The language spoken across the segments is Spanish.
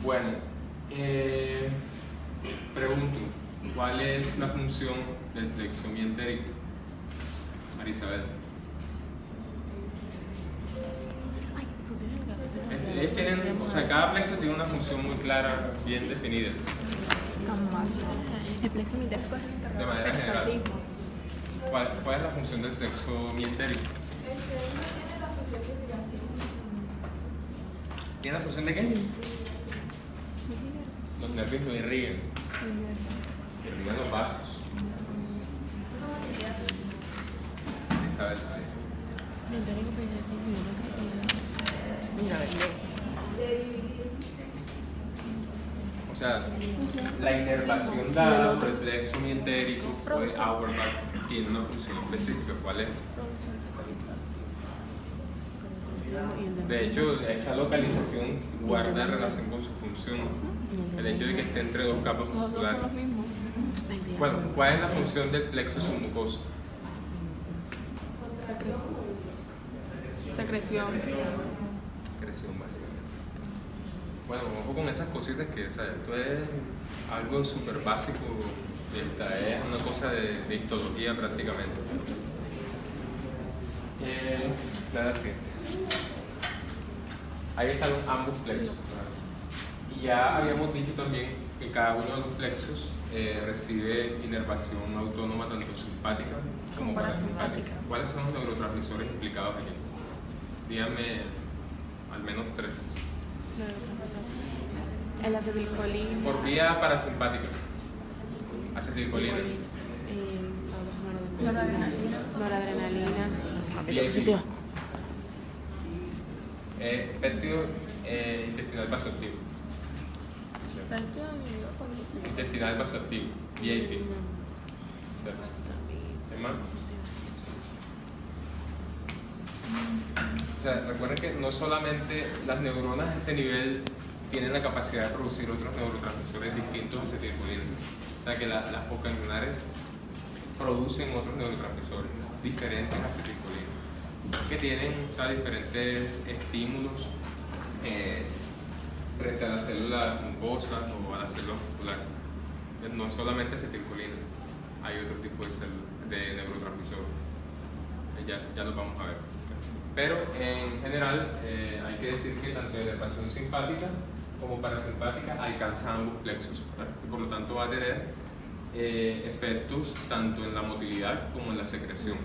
Bueno, pregunto, ¿cuál es la función del plexo mientérico? Marisabel. Ellos tienen, o sea, cada plexo tiene una función muy clara, bien definida. El plexo mientérico es De manera general. ¿Cuál es la función del plexo mientérico? ¿Tiene la función de qué? Los nervios lo irrigan. Irrigan los vasos. Isabel. O sea, la inervación dada por el plexo mientérico o de Auerbach tiene una función específica. ¿Cuál es? De hecho, esa localización guarda relación con su función. El hecho de que esté entre dos capas musculares. Bueno, ¿cuál es la función del plexo submucoso? Secreción. Secreción, básicamente. Bueno, ojo con esas cositas que, o sea, esto es algo súper básico. Esta es una cosa de histología prácticamente. La siguiente. Ahí están ambos plexos. Y ya habíamos dicho también que cada uno de los plexos recibe inervación autónoma tanto simpática como parasimpática. ¿Cuáles son los neurotransmisores implicados aquí? Díganme al menos 3. El acetilcolina. Por vía parasimpática. Acetilcolina. Noradrenalina. Péptido intestinal vasoactivo. Intestinal vasoactivo. VIP. ¿Qué más? O sea, recuerden que no solamente las neuronas a este nivel tienen la capacidad de producir otros neurotransmisores distintos a acetilcolina. O sea, que las postganglionares producen otros neurotransmisores diferentes a acetilcolina, que tienen, o sea, diferentes estímulos frente a las células mucosas o a las células musculares. No solamente acetilcolina, hay otro tipo de neurotransmisores. Ya los vamos a ver. Pero en general hay que decir que tanto la inervación simpática como parasimpática alcanza ambos plexos, ¿verdad? Y por lo tanto va a tener efectos tanto en la motilidad como en la secreción.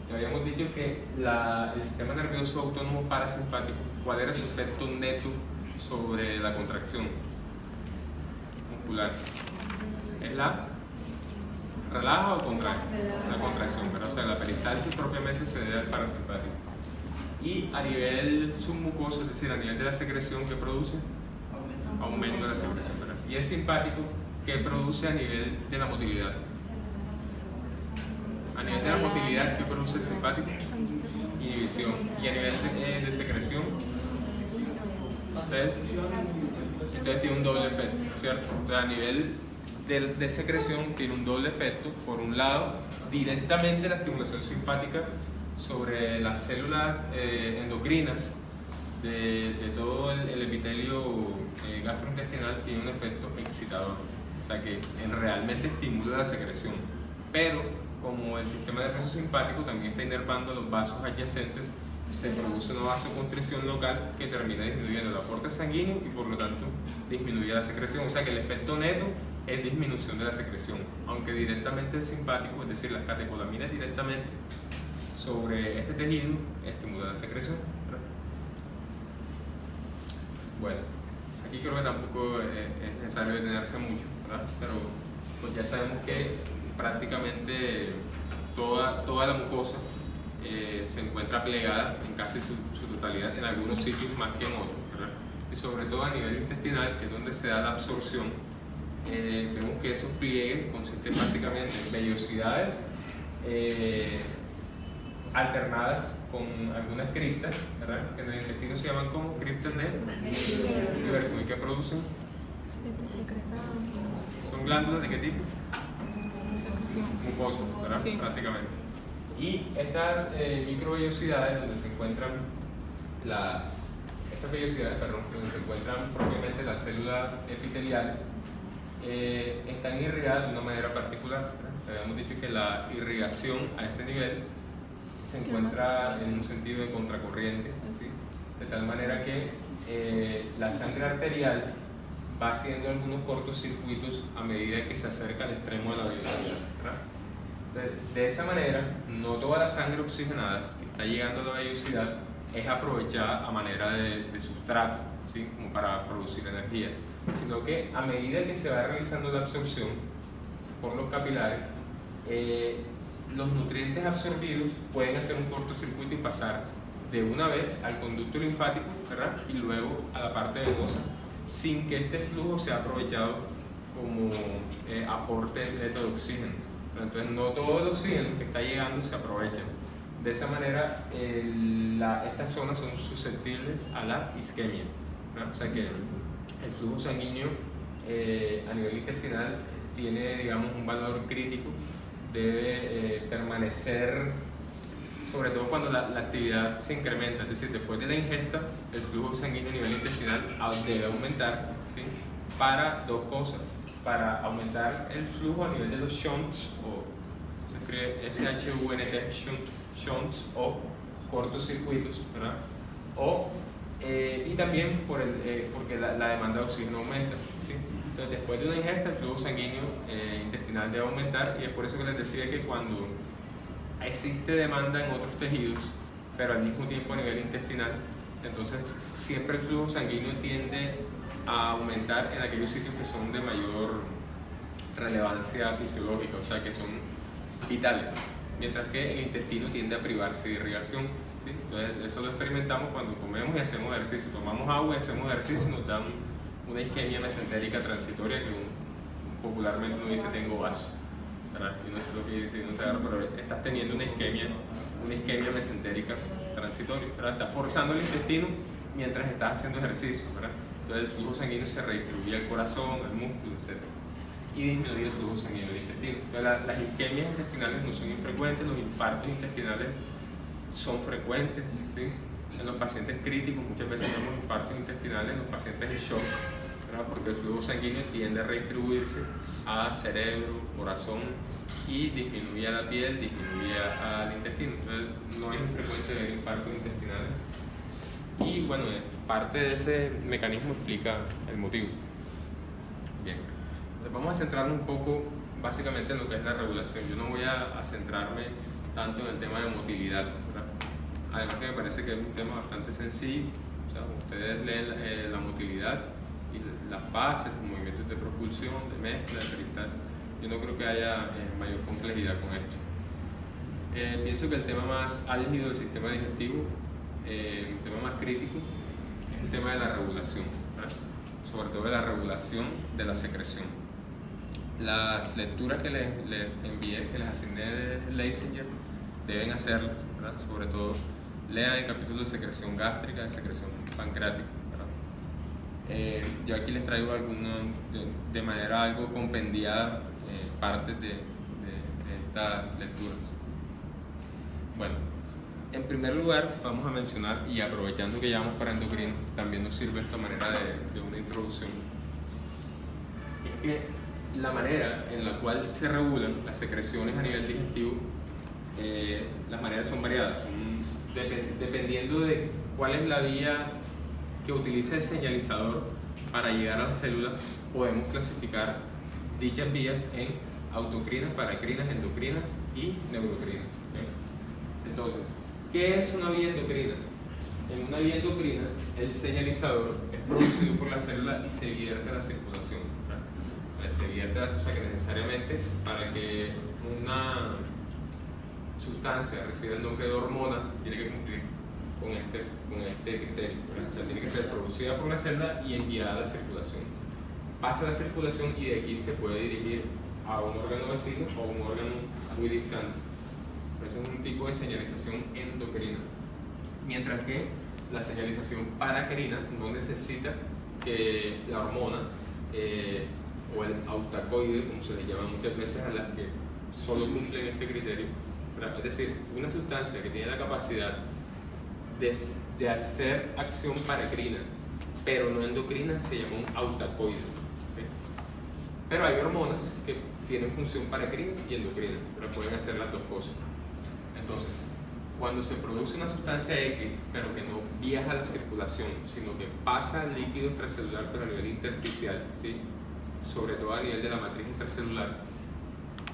Ya habíamos dicho que el sistema nervioso autónomo parasimpático, ¿cuál era su efecto neto sobre la contracción muscular? ¿Es la relaja o contrae? La contracción, ¿verdad? O sea, la peristalsis propiamente se debe al parasimpático. Y a nivel submucoso, es decir, a nivel de la secreción, ¿qué produce? Aumento de la secreción, ¿verdad? Y el simpático, ¿qué produce a nivel de la motilidad? A nivel de la motilidad, ¿qué produce el simpático? Inhibición. Y a nivel de secreción, entonces tiene un doble efecto, ¿cierto? Entonces, a nivel de secreción tiene un doble efecto. Por un lado, directamente la estimulación simpática sobre las células endocrinas de todo el epitelio gastrointestinal tiene un efecto excitador, o sea que realmente estimula la secreción, pero como el sistema nervioso simpático también está inervando los vasos adyacentes, se produce una vasoconstricción local que termina disminuyendo el aporte sanguíneo y por lo tanto disminuye la secreción, o sea que el efecto neto es disminución de la secreción, aunque directamente el simpático, es decir, las catecolaminas directamente sobre este tejido estimula la secreción. Bueno, aquí creo que tampoco es necesario detenerse mucho, ¿verdad? Pero pues ya sabemos que prácticamente toda la mucosa se encuentra plegada en casi su totalidad, en algunos sitios más que en otros, ¿verdad? Y sobre todo a nivel intestinal, que es donde se da la absorción, vemos que esos pliegues consisten básicamente en vellosidades alternadas con algunas criptas, ¿verdad? Que en el intestino se llaman como criptas de tubérculo. ¿Y qué producen? ¿Son glándulas de qué tipo? Mucosas, ¿verdad? Sí. Prácticamente. Y estas microvellosidades donde se encuentran las estas vellosidades, perdón, donde se encuentran propiamente las células epiteliales, están irrigadas de una manera particular, ¿verdad? Habíamos dicho que la irrigación a ese nivel se encuentra en un sentido de contracorriente, ¿sí? De tal manera que la sangre arterial va haciendo algunos cortocircuitos a medida que se acerca al extremo de la vellosidad, ¿verdad? De esa manera, no toda la sangre oxigenada que está llegando a la vellosidad es aprovechada a manera de sustrato, ¿sí? Como para producir energía, sino que a medida que se va realizando la absorción por los capilares, los nutrientes absorbidos pueden hacer un cortocircuito y pasar de una vez al conducto linfático, ¿verdad? Y luego a la parte venosa, sin que este flujo sea aprovechado como aporte neto de oxígeno. Entonces no todo el oxígeno que está llegando se aprovecha. De esa manera estas zonas son susceptibles a la isquemia, ¿verdad? O sea que el flujo sanguíneo a nivel intestinal tiene, digamos, un valor crítico, debe permanecer, sobre todo cuando la actividad se incrementa, es decir, después de la ingesta, el flujo sanguíneo a nivel intestinal debe aumentar, ¿sí? Para dos cosas: para aumentar el flujo a nivel de los shunts, o se escribe SHUNT, shunts o cortocircuitos, ¿verdad? Y también porque la demanda de oxígeno aumenta, ¿sí? Entonces, después de una ingesta, el flujo sanguíneo intestinal debe aumentar, y es por eso que les decía que cuando existe demanda en otros tejidos, pero al mismo tiempo a nivel intestinal, entonces siempre el flujo sanguíneo tiende a aumentar en aquellos sitios que son de mayor relevancia fisiológica, o sea que son vitales, mientras que el intestino tiende a privarse de irrigación, ¿sí? Entonces eso lo experimentamos cuando comemos y hacemos ejercicio, tomamos agua y hacemos ejercicio, nos dan una isquemia mesentérica transitoria que popularmente uno dice tengo vaso, ¿verdad? Y no sé lo que dice, no sé, pero estás teniendo una isquemia mesentérica transitoria, ¿verdad? Estás forzando el intestino mientras estás haciendo ejercicio, ¿verdad? Entonces el flujo sanguíneo se redistribuye al corazón, al músculo, etc. Y disminuye el flujo sanguíneo del intestino. Entonces las isquemias intestinales no son infrecuentes, los infartos intestinales son frecuentes, ¿sí? En los pacientes críticos muchas veces vemos infartos intestinales en los pacientes en shock, ¿verdad? Porque el flujo sanguíneo tiende a redistribuirse a cerebro, corazón, y disminuye a la piel, disminuye al intestino. Entonces no es infrecuente ver infartos intestinales, y bueno, parte de ese mecanismo explica el motivo. Bien, entonces vamos a centrarnos un poco básicamente en lo que es la regulación. Yo no voy a centrarme tanto en el tema de motilidad, ¿verdad? Además que me parece que es un tema bastante sencillo. O sea, ustedes leen la motilidad y las bases, los movimientos de propulsión, de mezcla, de peristalsis. Yo no creo que haya mayor complejidad con esto. Pienso que el tema más álgido del sistema digestivo, el tema más crítico, es el tema de la regulación, ¿verdad? Sobre todo de la regulación de la secreción. Las lecturas que les envié, que les asigné de Leisinger, deben hacerlas, ¿verdad? Sobre todo lean el capítulo de secreción gástrica, de secreción pancreática, ¿verdad? Yo aquí les traigo de manera algo compendiada partes de estas lecturas. Bueno, en primer lugar vamos a mencionar, y aprovechando que ya vamos para endocrino, también nos sirve esta manera de una introducción, es que la manera en la cual se regulan las secreciones a nivel digestivo, las maneras son variadas, dependiendo de cuál es la vía que utiliza el señalizador para llegar a la célula. Podemos clasificar dichas vías en autocrinas, paracrinas, endocrinas y neurocrinas, ¿okay? Entonces, ¿qué es una vía endocrina? En una vía endocrina, el señalizador es producido por la célula y se vierte a la circulación, ¿verdad? Se vierte, o sea que necesariamente para que una sustancia reciba el nombre de hormona tiene que cumplir con este criterio, ¿verdad? O sea, tiene que ser producida por la célula y enviada a la circulación. Pasa a la circulación y de aquí se puede dirigir a un órgano vecino o un órgano muy distante. Ese es un tipo de señalización endocrina. Mientras que la señalización paracrina no necesita que la hormona o el autacoide, como se le llama muchas veces a las que solo cumplen este criterio, ¿verdad? Es decir, una sustancia que tiene la capacidad de hacer acción paracrina, pero no endocrina, se llama un autacoide. ¿Okay? Pero hay hormonas que tienen función paracrina y endocrina, pero pueden hacer las dos cosas. Entonces, cuando se produce una sustancia X, pero que no viaja a la circulación, sino que pasa al líquido extracelular pero a nivel intersticial, ¿sí? Sobre todo a nivel de la matriz intracelular,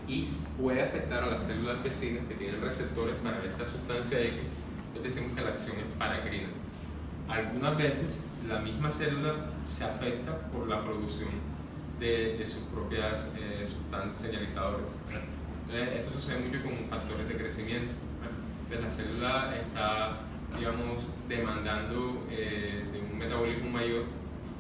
y puede afectar a las células vecinas que tienen receptores para esa sustancia X, entonces decimos que la acción es paracrina. Algunas veces la misma célula se afecta por la producción de sus propias sustancias señalizadoras. Entonces, esto sucede mucho con factores de crecimiento. Entonces, la célula está, digamos, demandando de un metabolismo mayor,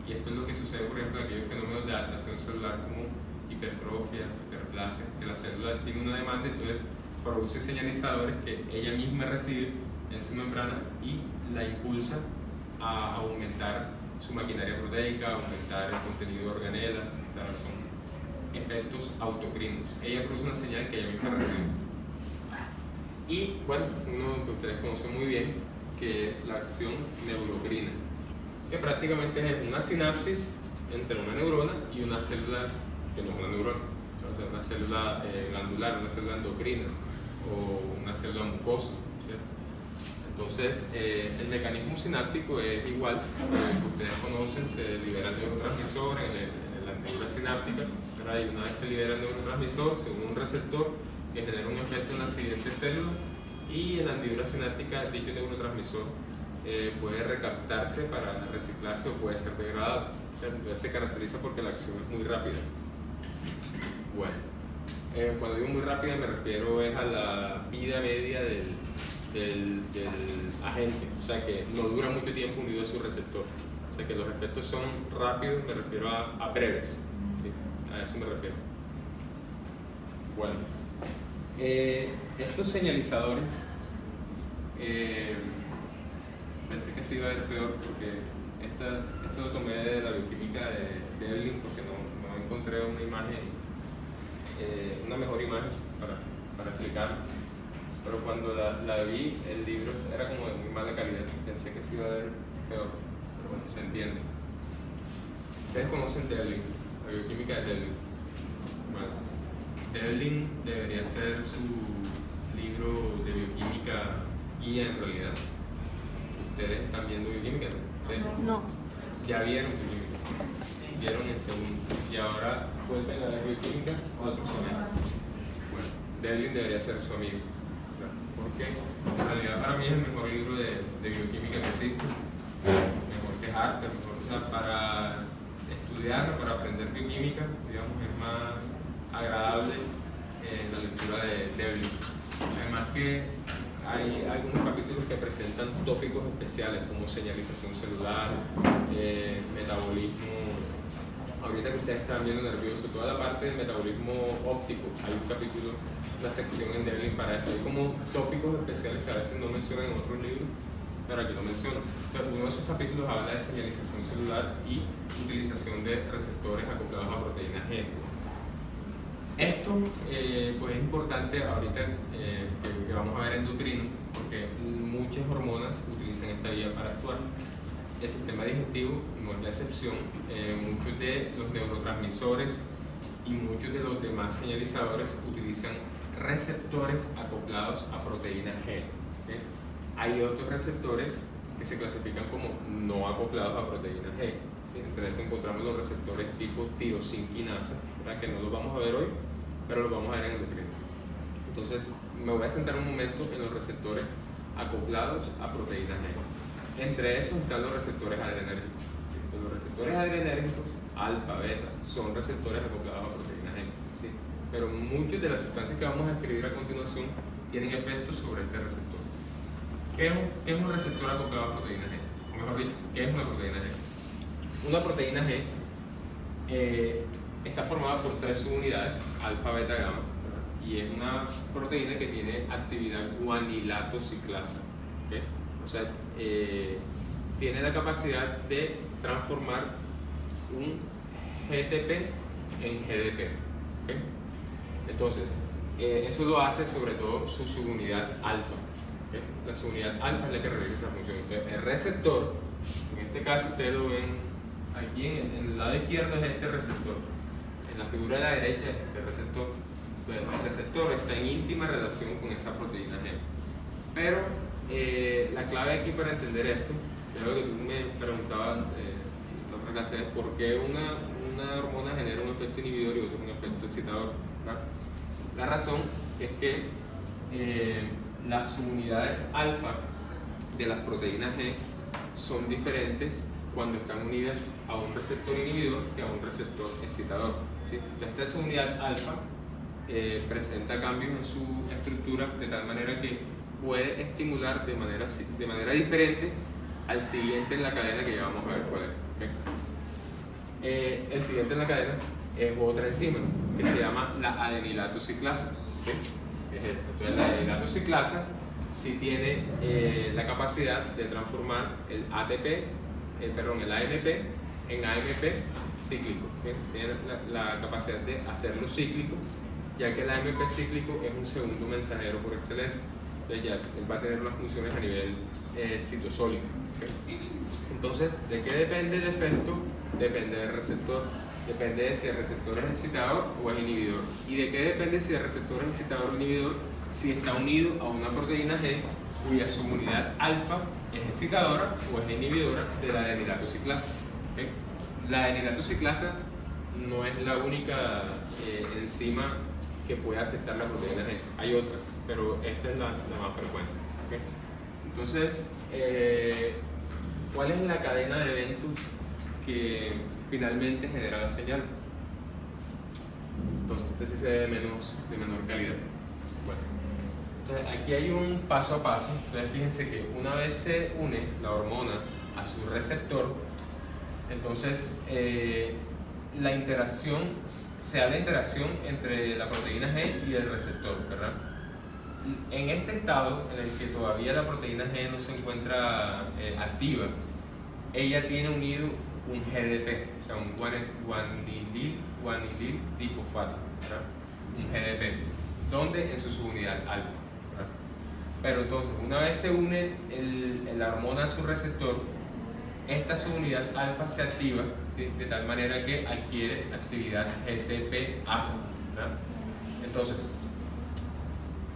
y esto es lo que sucede, por ejemplo, en aquellos fenómenos de adaptación celular como hipertrofia, hiperplasia, que la célula tiene una demanda, entonces produce señalizadores que ella misma recibe en su membrana y la impulsa a aumentar su maquinaria proteica, aumentar el contenido de organelas, o sea, son efectos autocrinos. Ella produce una señal que ella misma recibe. Y bueno, uno que ustedes conocen muy bien, que es la acción neurocrina, que prácticamente es una sinapsis entre una neurona y una célula que no es una neurona, o sea, una célula glandular, una célula endocrina o una célula mucosa, ¿cierto? Entonces, el mecanismo sináptico es igual, que ustedes conocen, se libera el neurotransmisor en la neurona sináptica, ¿verdad? Y una vez se libera el neurotransmisor, se une un receptor que genera un efecto en la siguiente célula, y en la neurona sináptica dicho neurotransmisor puede recaptarse para reciclarse o puede ser degradado. Entonces se caracteriza porque la acción es muy rápida. Bueno, cuando digo muy rápida me refiero a la vida media del agente, o sea que no dura mucho tiempo unido a su receptor, o sea que los efectos son rápidos, me refiero a breves, ¿sí? A eso me refiero. Bueno, estos señalizadores, pensé que se iba a ver peor porque esto lo tomé de la bioquímica de Evelyn porque no encontré una imagen, una mejor imagen para explicarlo. Pero cuando la vi, el libro era como de muy mala calidad, pensé que se iba a ver peor, pero bueno, se entiende. Ustedes conocen Delling, la bioquímica de Delling. Bueno, Delling debería ser su libro de bioquímica guía en realidad. Ustedes están viendo bioquímica, ¿no? No. Ya vieron bioquímica, vieron el segundo, y ahora vuelven a ver bioquímica otro semestre. Bueno, Delling debería ser su amigo. Porque en realidad para mí es el mejor libro de bioquímica que existe, mejor que Harper, mejor, o sea, para estudiar, para aprender bioquímica, digamos, es más agradable la lectura de Devlin. Además que hay algunos capítulos que presentan tópicos especiales como señalización celular, metabolismo. Ahorita que ustedes están viendo nervioso, toda la parte del metabolismo óptico, hay un capítulo, una sección en Devlin para esto. Hay como tópicos especiales que a veces no mencionan en otros libros, pero aquí lo menciono. Entonces, uno de esos capítulos habla de señalización celular y utilización de receptores acoplados a proteínas G. Esto pues es importante ahorita que vamos a ver endocrino, porque muchas hormonas utilizan esta vía para actuar. El sistema digestivo no es la excepción. Muchos de los neurotransmisores y muchos de los demás señalizadores utilizan receptores acoplados a proteína G. ¿Okay? Hay otros receptores que se clasifican como no acoplados a proteína G. ¿Sí? Entre eso encontramos los receptores tipo tirosinquinasa, ¿verdad? Que no los vamos a ver hoy, pero los vamos a ver en endocrino. Entonces, me voy a centrar un momento en los receptores acoplados a proteína G. Entre esos están los receptores adrenérgicos. ¿Sí? Los receptores adrenérgicos, alfa, beta, son receptores acoplados a proteína G. ¿Sí? Pero muchas de las sustancias que vamos a escribir a continuación tienen efectos sobre este receptor. ¿Qué es un receptor acoplado a proteína G? O mejor dicho, ¿qué es una proteína G? Una proteína G está formada por 3 subunidades, alfa, beta, gamma, y es una proteína que tiene actividad guanilato ciclasa. ¿Okay? O sea, tiene la capacidad de transformar un GTP en GDP. ¿Okay? Entonces, eso lo hace sobre todo su subunidad alfa. ¿okay? La subunidad alfa es la que realiza esa función. El receptor, en este caso ustedes lo ven aquí en el lado izquierdo, es este receptor. En la figura de la derecha es este receptor. Entonces, el receptor está en íntima relación con esa proteína G. Pero la clave aquí para entender esto, que es lo que tú me preguntabas la otra clase, es por qué una hormona genera un efecto inhibidor y otra un efecto excitador, ¿verdad? La razón es que las subunidades alfa de las proteínas G son diferentes cuando están unidas a un receptor inhibidor que a un receptor excitador, ¿sí? Esta subunidad alfa presenta cambios en su estructura de tal manera que puede estimular de manera diferente al siguiente en la cadena, que ya vamos a ver cuál es, ¿okay? El siguiente en la cadena es otra enzima que se llama la adenilato ciclasa, ¿okay? Es esta. Entonces la adenilato ciclasa sí tiene la capacidad de transformar el AMP en AMP cíclico, ¿okay? Tiene la capacidad de hacerlo cíclico, ya que el AMP cíclico es un segundo mensajero por excelencia. Entonces ya él va a tener unas funciones a nivel citosólico, ¿okay? Entonces, ¿de qué depende el efecto? Depende del receptor. Depende de si el receptor es excitador o es inhibidor. ¿Y de qué depende si el receptor es excitador o inhibidor? Si está unido a una proteína G cuya subunidad alfa es excitadora o es inhibidora de la adenilato ciclasa, ¿okay? La adenilato ciclasa no es la única enzima que puede afectar la proteína G. Hay otras, pero esta es la más frecuente, ¿okay? Entonces, ¿cuál es la cadena de eventos que finalmente genera la señal? Entonces, este sí se ve de menor calidad. Bueno, entonces aquí hay un paso a paso. Entonces, fíjense que una vez se une la hormona a su receptor, entonces la interacción se da la interacción entre la proteína G y el receptor, ¿verdad? En este estado en el que todavía la proteína G no se encuentra activa, ella tiene unido un GDP, o sea, un guanilil difosfato, ¿verdad? Un GDP, donde en su subunidad alfa, ¿verdad? Pero entonces, una vez se une la hormona a su receptor, esta subunidad alfa se activa, ¿sí? De tal manera que adquiere actividad GTP-ASA, ¿verdad? Entonces,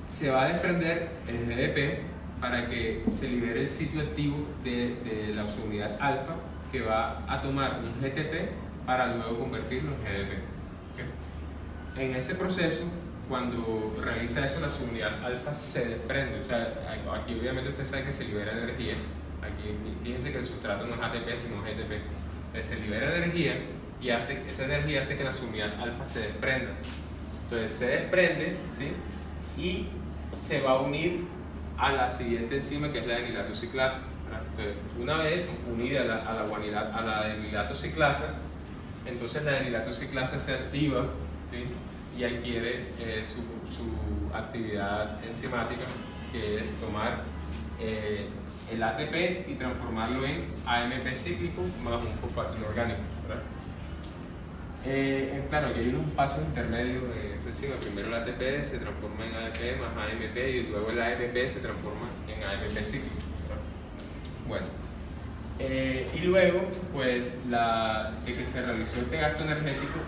se va a desprender el GDP para que se libere el sitio activo de la subunidad alfa, que va a tomar un GTP para luego convertirlo en GDP, ¿okay? En ese proceso, cuando realiza eso, la subunidad alfa se desprende. O sea, aquí obviamente usted sabe que se libera energía. Aquí fíjense que el sustrato no es ATP sino GTP. Se libera energía y esa energía hace que la subunidad alfa se desprenda. Entonces se desprende, ¿sí? Y se va a unir a la siguiente enzima, que es la adenilato ciclasa. Entonces, una vez unida a la adenilato ciclasa, entonces la adenilato ciclasa se activa, ¿sí? Y adquiere su actividad enzimática, que es tomar el ATP y transformarlo en AMP cíclico más un fosfato inorgánico, ¿verdad? Claro, aquí hay unos pasos intermedios de esa enzima. Primero el ATP se transforma en ADP más AMP y luego el AMP se transforma en AMP cíclico, ¿verdad? Bueno, y luego, pues, de que se realizó este gasto energético,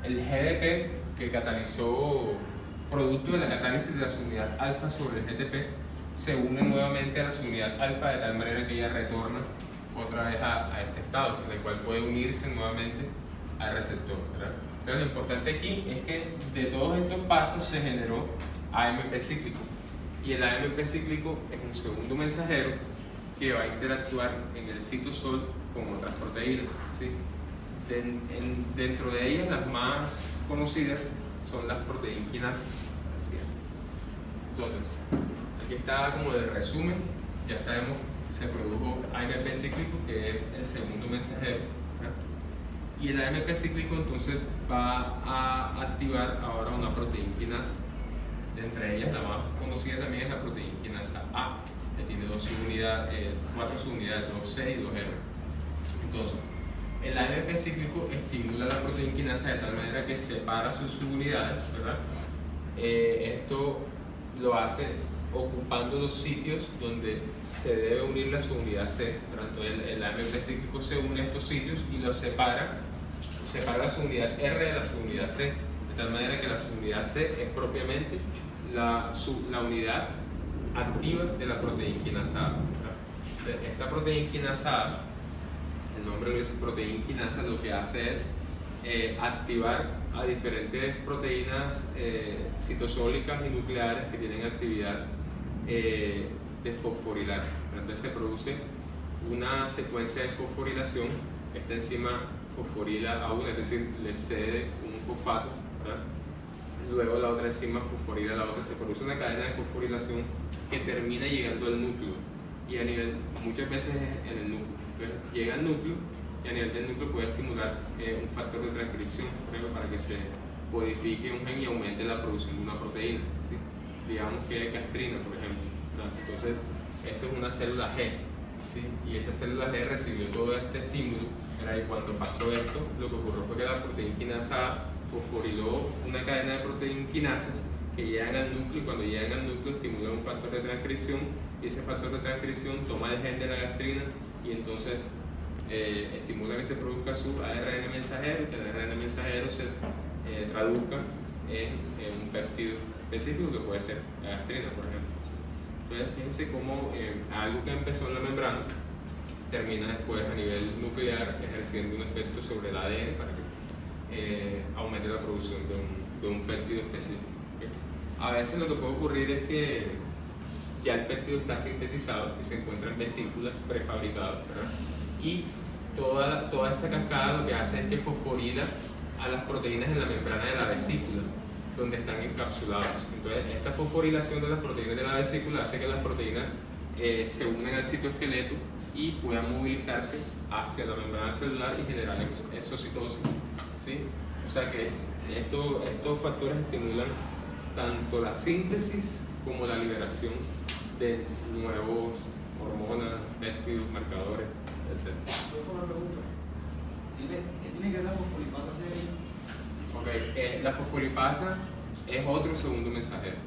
el GDP que catalizó, producto de la catálisis de la subunidad alfa sobre el GTP, se une nuevamente a la subunidad alfa de tal manera que ella retorna otra vez a este estado, en el cual puede unirse nuevamente al receptor, ¿verdad? Pero lo importante aquí es que de todos estos pasos se generó AMP cíclico, y el AMP cíclico es un segundo mensajero que va a interactuar en el citosol con otras proteínas, ¿sí? Dentro de ellas, las más conocidas son las proteínquinasas. Entonces, aquí está como de resumen. Ya sabemos, se produjo AMP cíclico, que es el segundo mensajero, ¿verdad? Y el AMP cíclico entonces va a activar ahora una proteínquinasa. Entre ellas, la más conocida también es la proteínquinasa A, que tiene 4 subunidades, 2C y 2R. Entonces, el AMP cíclico estimula la proteínquinasa de tal manera que separa sus subunidades, ¿verdad? Esto lo hace ocupando los sitios donde se debe unir la subunidad C. Entonces el AMP cíclico se une a estos sitios y los separa la subunidad R de la subunidad C, de tal manera que la subunidad C es propiamente la unidad activa de la proteína quinasa. Esta proteína quinasa, el nombre lo dice, proteína quinasa, lo que hace es activar a diferentes proteínas citosólicas y nucleares que tienen actividad de fosforilar. Entonces se produce una secuencia de fosforilación. Esta enzima fosforila a una, es decir, le cede un fosfato, ¿verdad? Luego la otra enzima fosforila a la otra, se produce una cadena de fosforilación que termina llegando al núcleo y a nivel, muchas veces en el núcleo. Entonces, llega al núcleo y a nivel del núcleo puede estimular un factor de transcripción, por ejemplo, para que se codifique un gen y aumente la producción de una proteína, ¿sí? Digamos que es gastrina, por ejemplo, ¿verdad? Entonces, esto es una célula G, ¿sí? Y esa célula G recibió todo este estímulo, ¿verdad? Y cuando pasó esto, lo que ocurrió fue que la proteína quinasa fosforiló una cadena de proteínas quinasas que llegan al núcleo, y cuando llegan al núcleo estimulan un factor de transcripción, y ese factor de transcripción toma el gen de la gastrina y entonces estimula que se produzca su ARN mensajero, y que el ARN mensajero se traduzca en un péptido específico que puede ser la gastrina, por ejemplo. Entonces fíjense cómo algo que empezó en la membrana termina después a nivel nuclear ejerciendo un efecto sobre el ADN para que aumente la producción de un péptido específico. ¿Okay? A veces lo que puede ocurrir es que ya el péptido está sintetizado y se encuentra en vesículas prefabricadas, ¿verdad? Y toda esta cascada lo que hace es que fosforila a las proteínas en la membrana de la vesícula, donde están encapsuladas. Entonces, esta fosforilación de las proteínas de la vesícula hace que las proteínas se unen al citoesqueleto y puedan movilizarse hacia la membrana celular y generar exocitosis, ¿sí? O sea que estos factores estimulan tanto la síntesis como la liberación de nuevos hormonas, péptidos, marcadores, etc. Una pregunta. ¿Qué tiene que ver la fosfolipasa C? La fosfolipasa es otro segundo mensajero.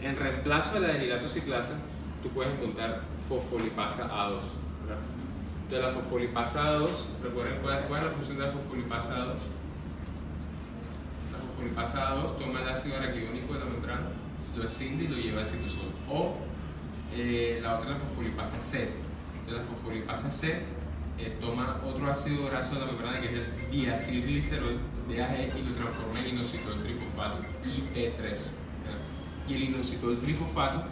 En reemplazo de la adenilatociclasa, tú puedes encontrar fosfolipasa A2, ¿verdad? Entonces la fosfolipasa A2, ¿recuerden cuál es la función de la fosfolipasa A2? La fosfolipasa A2 toma el ácido araquidónico de la membrana, lo escinde y lo lleva al citosol. O la otra es la fosfolipasa C. Entonces la fosfolipasa C toma otro ácido graso de la membrana que es el diacilglicerol, DAG, y lo transforma en inositol trifosfato, IP3. ¿verdad? Y el inositol trifosfato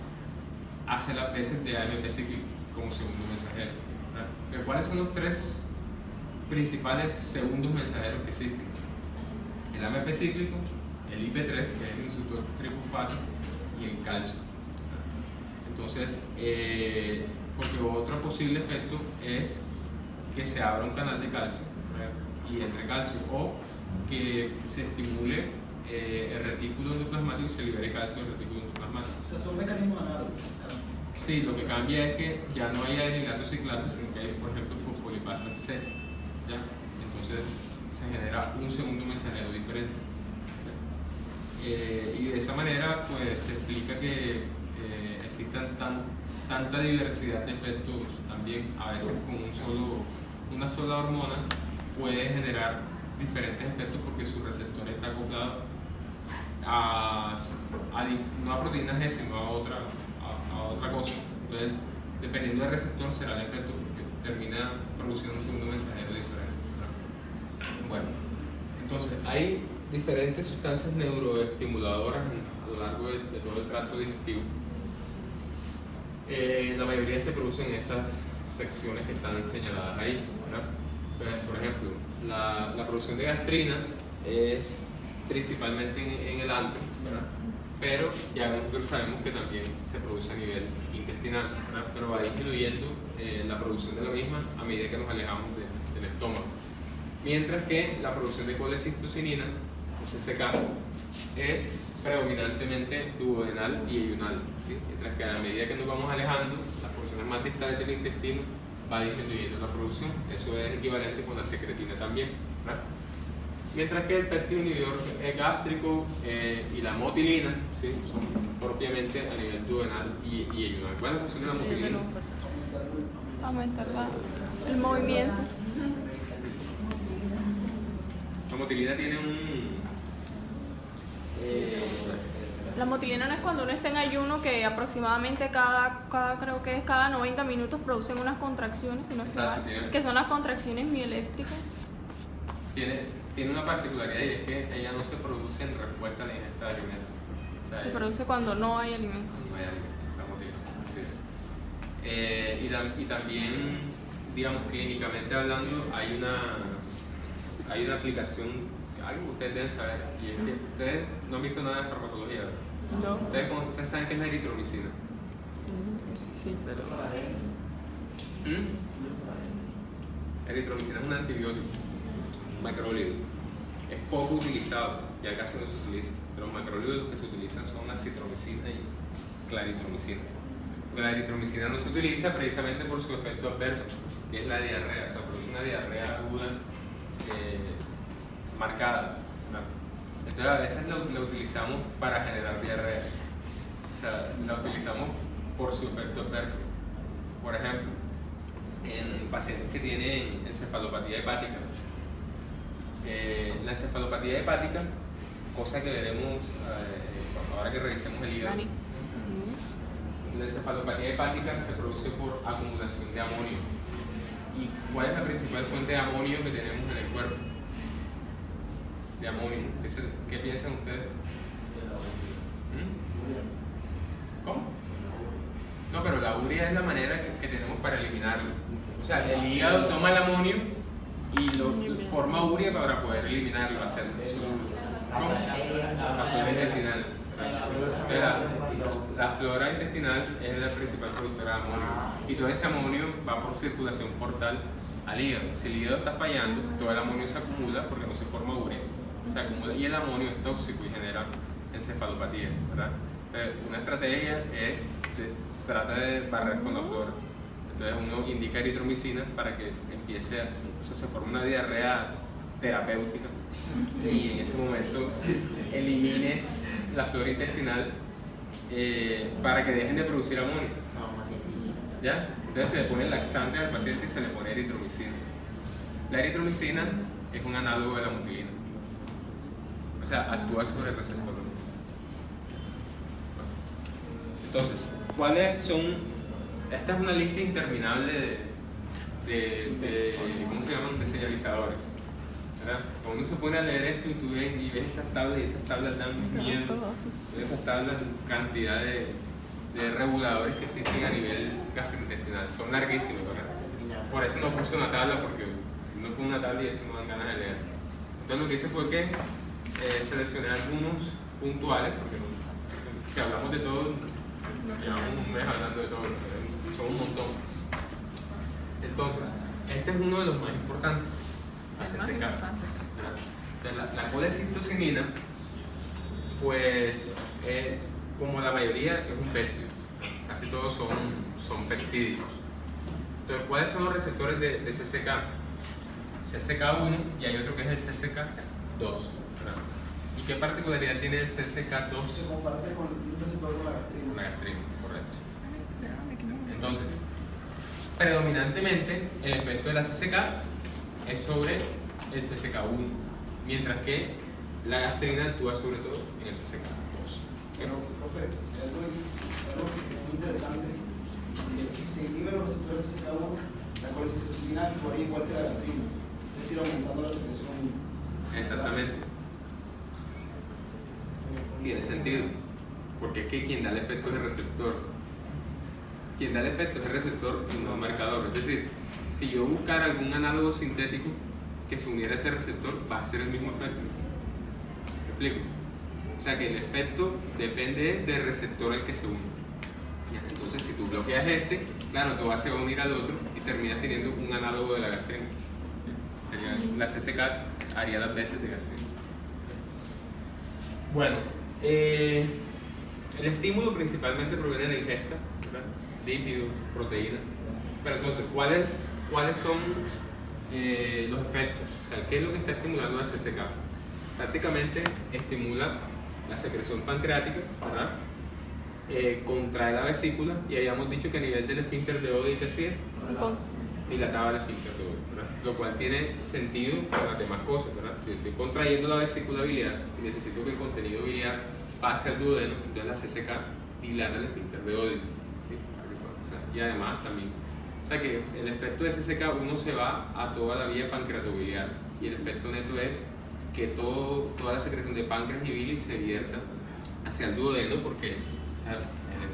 hace las veces de AMP cíclico como segundo mensajero. ¿verdad? Pero ¿cuáles son los tres principales segundos mensajeros que existen? El AMP cíclico, el IP3, que es el inositol trifosfato, y el calcio. ¿verdad? Entonces, porque otro posible efecto es que se abra un canal de calcio, ¿verdad? Y entre calcio, o que se estimule el retículo endoplasmático y se libere calcio del retículo endoplasmático. O sea, son mecanismos análogos. Sí, lo que cambia es que ya no hay adenilatociclasa, sino que hay, por ejemplo, fosfolipasa C. ¿ya? Entonces se genera un segundo mensajero diferente. Y de esa manera pues se explica que existan tanta diversidad de efectos también. A veces con una sola hormona puede generar diferentes efectos porque su receptor está acoplado no a proteínas G, sino a otra cosa. Entonces, dependiendo del receptor será el efecto porque termina produciendo un segundo mensajero diferente, ¿verdad? Bueno, entonces hay diferentes sustancias neuroestimuladoras a lo largo de todo el tracto digestivo. La mayoría se producen en esas secciones que están señaladas ahí, ¿verdad? Por ejemplo, la producción de gastrina es principalmente en el antro, ¿verdad? Pero ya nosotros sabemos que también se produce a nivel intestinal, ¿verdad? Pero va disminuyendo la producción de la misma a medida que nos alejamos del estómago. Mientras que la producción de colecistocinina, o CCK, es predominantemente duodenal y eyunal, ¿sí? Mientras que a medida que nos vamos alejando, las porciones más distales del intestino va disminuyendo la producción. Eso es equivalente con la secretina también, ¿verdad? Mientras que el péptido inhibidor gástrico y la motilina, ¿sí?, son propiamente a nivel duodenal y ayunan. ¿Cuál es la función de la motilina? Aumentar el movimiento. La motilina tiene La motilina no es cuando uno está en ayuno, que aproximadamente creo que es cada 90 minutos producen unas contracciones, si no estoy Exacto, mal, que son las contracciones mioeléctricas. Tiene una particularidad, y es que ella no se produce en respuesta a la ingesta de alimentos. O sea, Se produce cuando no hay alimentos. no hay alimento, la motilina. Así es. Y también, digamos, clínicamente hablando, hay una aplicación, algo que ustedes deben saber, y es que ustedes no han visto nada de farmacología, ¿verdad? No. Ustedes saben qué es la eritromicina. Sí, pero... Eritromicina es un antibiótico macrolídeo. Es poco utilizado, ya casi no se utiliza, pero los macrolídeos que se utilizan son la citromicina y claritromicina. Porque la eritromicina no se utiliza precisamente por su efecto adverso, que es la diarrea, o sea, produce una diarrea aguda marcada, ¿no? Entonces a veces la utilizamos para generar diarrea, o sea, la utilizamos por su efecto adverso. Por ejemplo, en pacientes que tienen encefalopatía hepática, la encefalopatía hepática, cosa que veremos ahora que revisemos el hígado. La encefalopatía hepática se produce por acumulación de amonio. ¿Y cuál es la principal fuente de amonio que tenemos en el cuerpo? De amonio. ¿Qué piensan ustedes? ¿Cómo? No, pero la urea es la manera que tenemos para eliminarlo. O sea, el hígado toma el amonio y lo forma urea para poder eliminarlo, hacerlo. ¿Cómo? La flora intestinal. La flora intestinal es la principal productora de amonio. Y todo ese amonio va por circulación portal al hígado. Si el hígado está fallando, todo el amonio se acumula porque no se forma urea. Se acumula y el amonio es tóxico y genera encefalopatía, ¿verdad? Entonces, una estrategia es trata de barrer con la flora. Entonces uno indica eritromicina para que empiece se forme una diarrea terapéutica y en ese momento elimines la flora intestinal para que dejen de producir amonio. ¿Ya? Entonces se le pone laxante al paciente y se le pone eritromicina. La eritromicina es un análogo de la motilina. O sea, actúa sobre el receptor. Entonces, ¿cuáles son? Esta es una lista interminable de ¿cómo se llaman? De señalizadores, ¿verdad? Cuando uno se pone a leer esto y tú ves esas tablas, y esas tablas dan miedo. Esas tablas, cantidad de reguladores que existen a nivel gastrointestinal, son larguísimos, ¿verdad? Por eso no puse una tabla, porque no puse una tabla y eso no dan ganas de leer. Entonces lo que hice fue que seleccioné algunos puntuales, porque si hablamos de todo, llevamos un mes hablando de todo, son un montón. Entonces, este es uno de los más importantes, la CCK. La colecistocinina, pues, como la mayoría, es un péptido. Casi todos son peptídicos. Entonces, ¿cuáles son los receptores de CCK? CCK1 y hay otro que es el CCK2. ¿Verdad? ¿Y qué particularidad tiene el CCK2? Se comparte con un receptor con la gastrina. La gastrina, correcto. Entonces, predominantemente el efecto de la CCK es sobre el CCK1, mientras que la gastrina actúa sobre todo en el CCK2. Pero, profe, algo que es muy interesante, si se inhiben los receptores CCK1, la colecistocinina actúa igual que la gastrina, es decir, aumentando la secreción. Exactamente. Tiene sentido, porque es que quien da el efecto es el receptor. Quien da el efecto es el receptor y no el marcador. Es decir, si yo buscara algún análogo sintético que se uniera a ese receptor, va a ser el mismo efecto. ¿Me explico? O sea que el efecto depende del receptor al que se une. Entonces, si tú bloqueas este, claro, te vas a unir al otro y terminas teniendo un análogo de la gastrina. Sería la CCK haría las veces de gastrina. Bueno, el estímulo principalmente proviene de la ingesta, ¿verdad? Lípidos, proteínas. Pero entonces, ¿cuáles son los efectos. O sea, ¿qué es lo que está estimulando la CCK? Prácticamente estimula la secreción pancreática, ¿verdad? Contrae la vesícula y habíamos dicho que a nivel del esfínter de Oddi, ¿qué hacía? Dilataba el esfínter de Oddi, ¿verdad? Lo cual tiene sentido con las demás cosas, ¿verdad? Si estoy contrayendo la vesícula biliar y necesito que el contenido biliar pase al duodeno, entonces la CCK dilata el esfínter de Oddi, ¿sí? O sea, y además también, o sea que el efecto de CCK uno se va a toda la vía pancreatobiliar y el efecto neto es que toda la secreción de páncreas y bilis se vierta hacia el duodeno porque, o sea,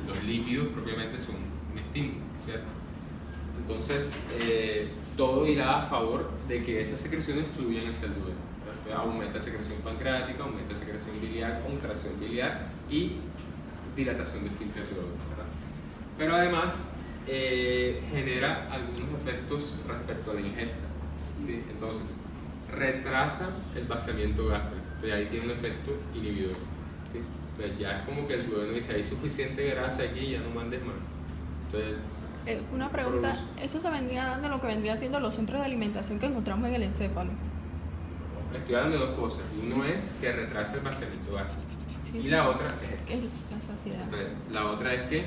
los lípidos propiamente son un estímulo, ¿cierto? Entonces, todo irá a favor de que esas secreciones fluyan hacia el duodeno. Aumenta secreción pancreática, aumenta secreción biliar, contracción biliar y dilatación del esfínter de Oddi, ¿verdad? Pero además genera algunos efectos respecto a la ingesta, ¿sí? Entonces, retrasa el vaciamiento gástrico, de ahí tiene un efecto inhibidor, ¿sí? Entonces ya es como que el duodeno dice, hay suficiente grasa aquí, ya no mandes más. Entonces, una pregunta, produce. ¿eso se vendría dando en lo que vendría siendo los centros de alimentación que encontramos en el encéfalo? Estoy hablando de dos cosas. Uno es que retrasa el vaciamiento gástrico. Sí, Y sí. la otra ¿Qué es la saciedad? entonces, la otra es que,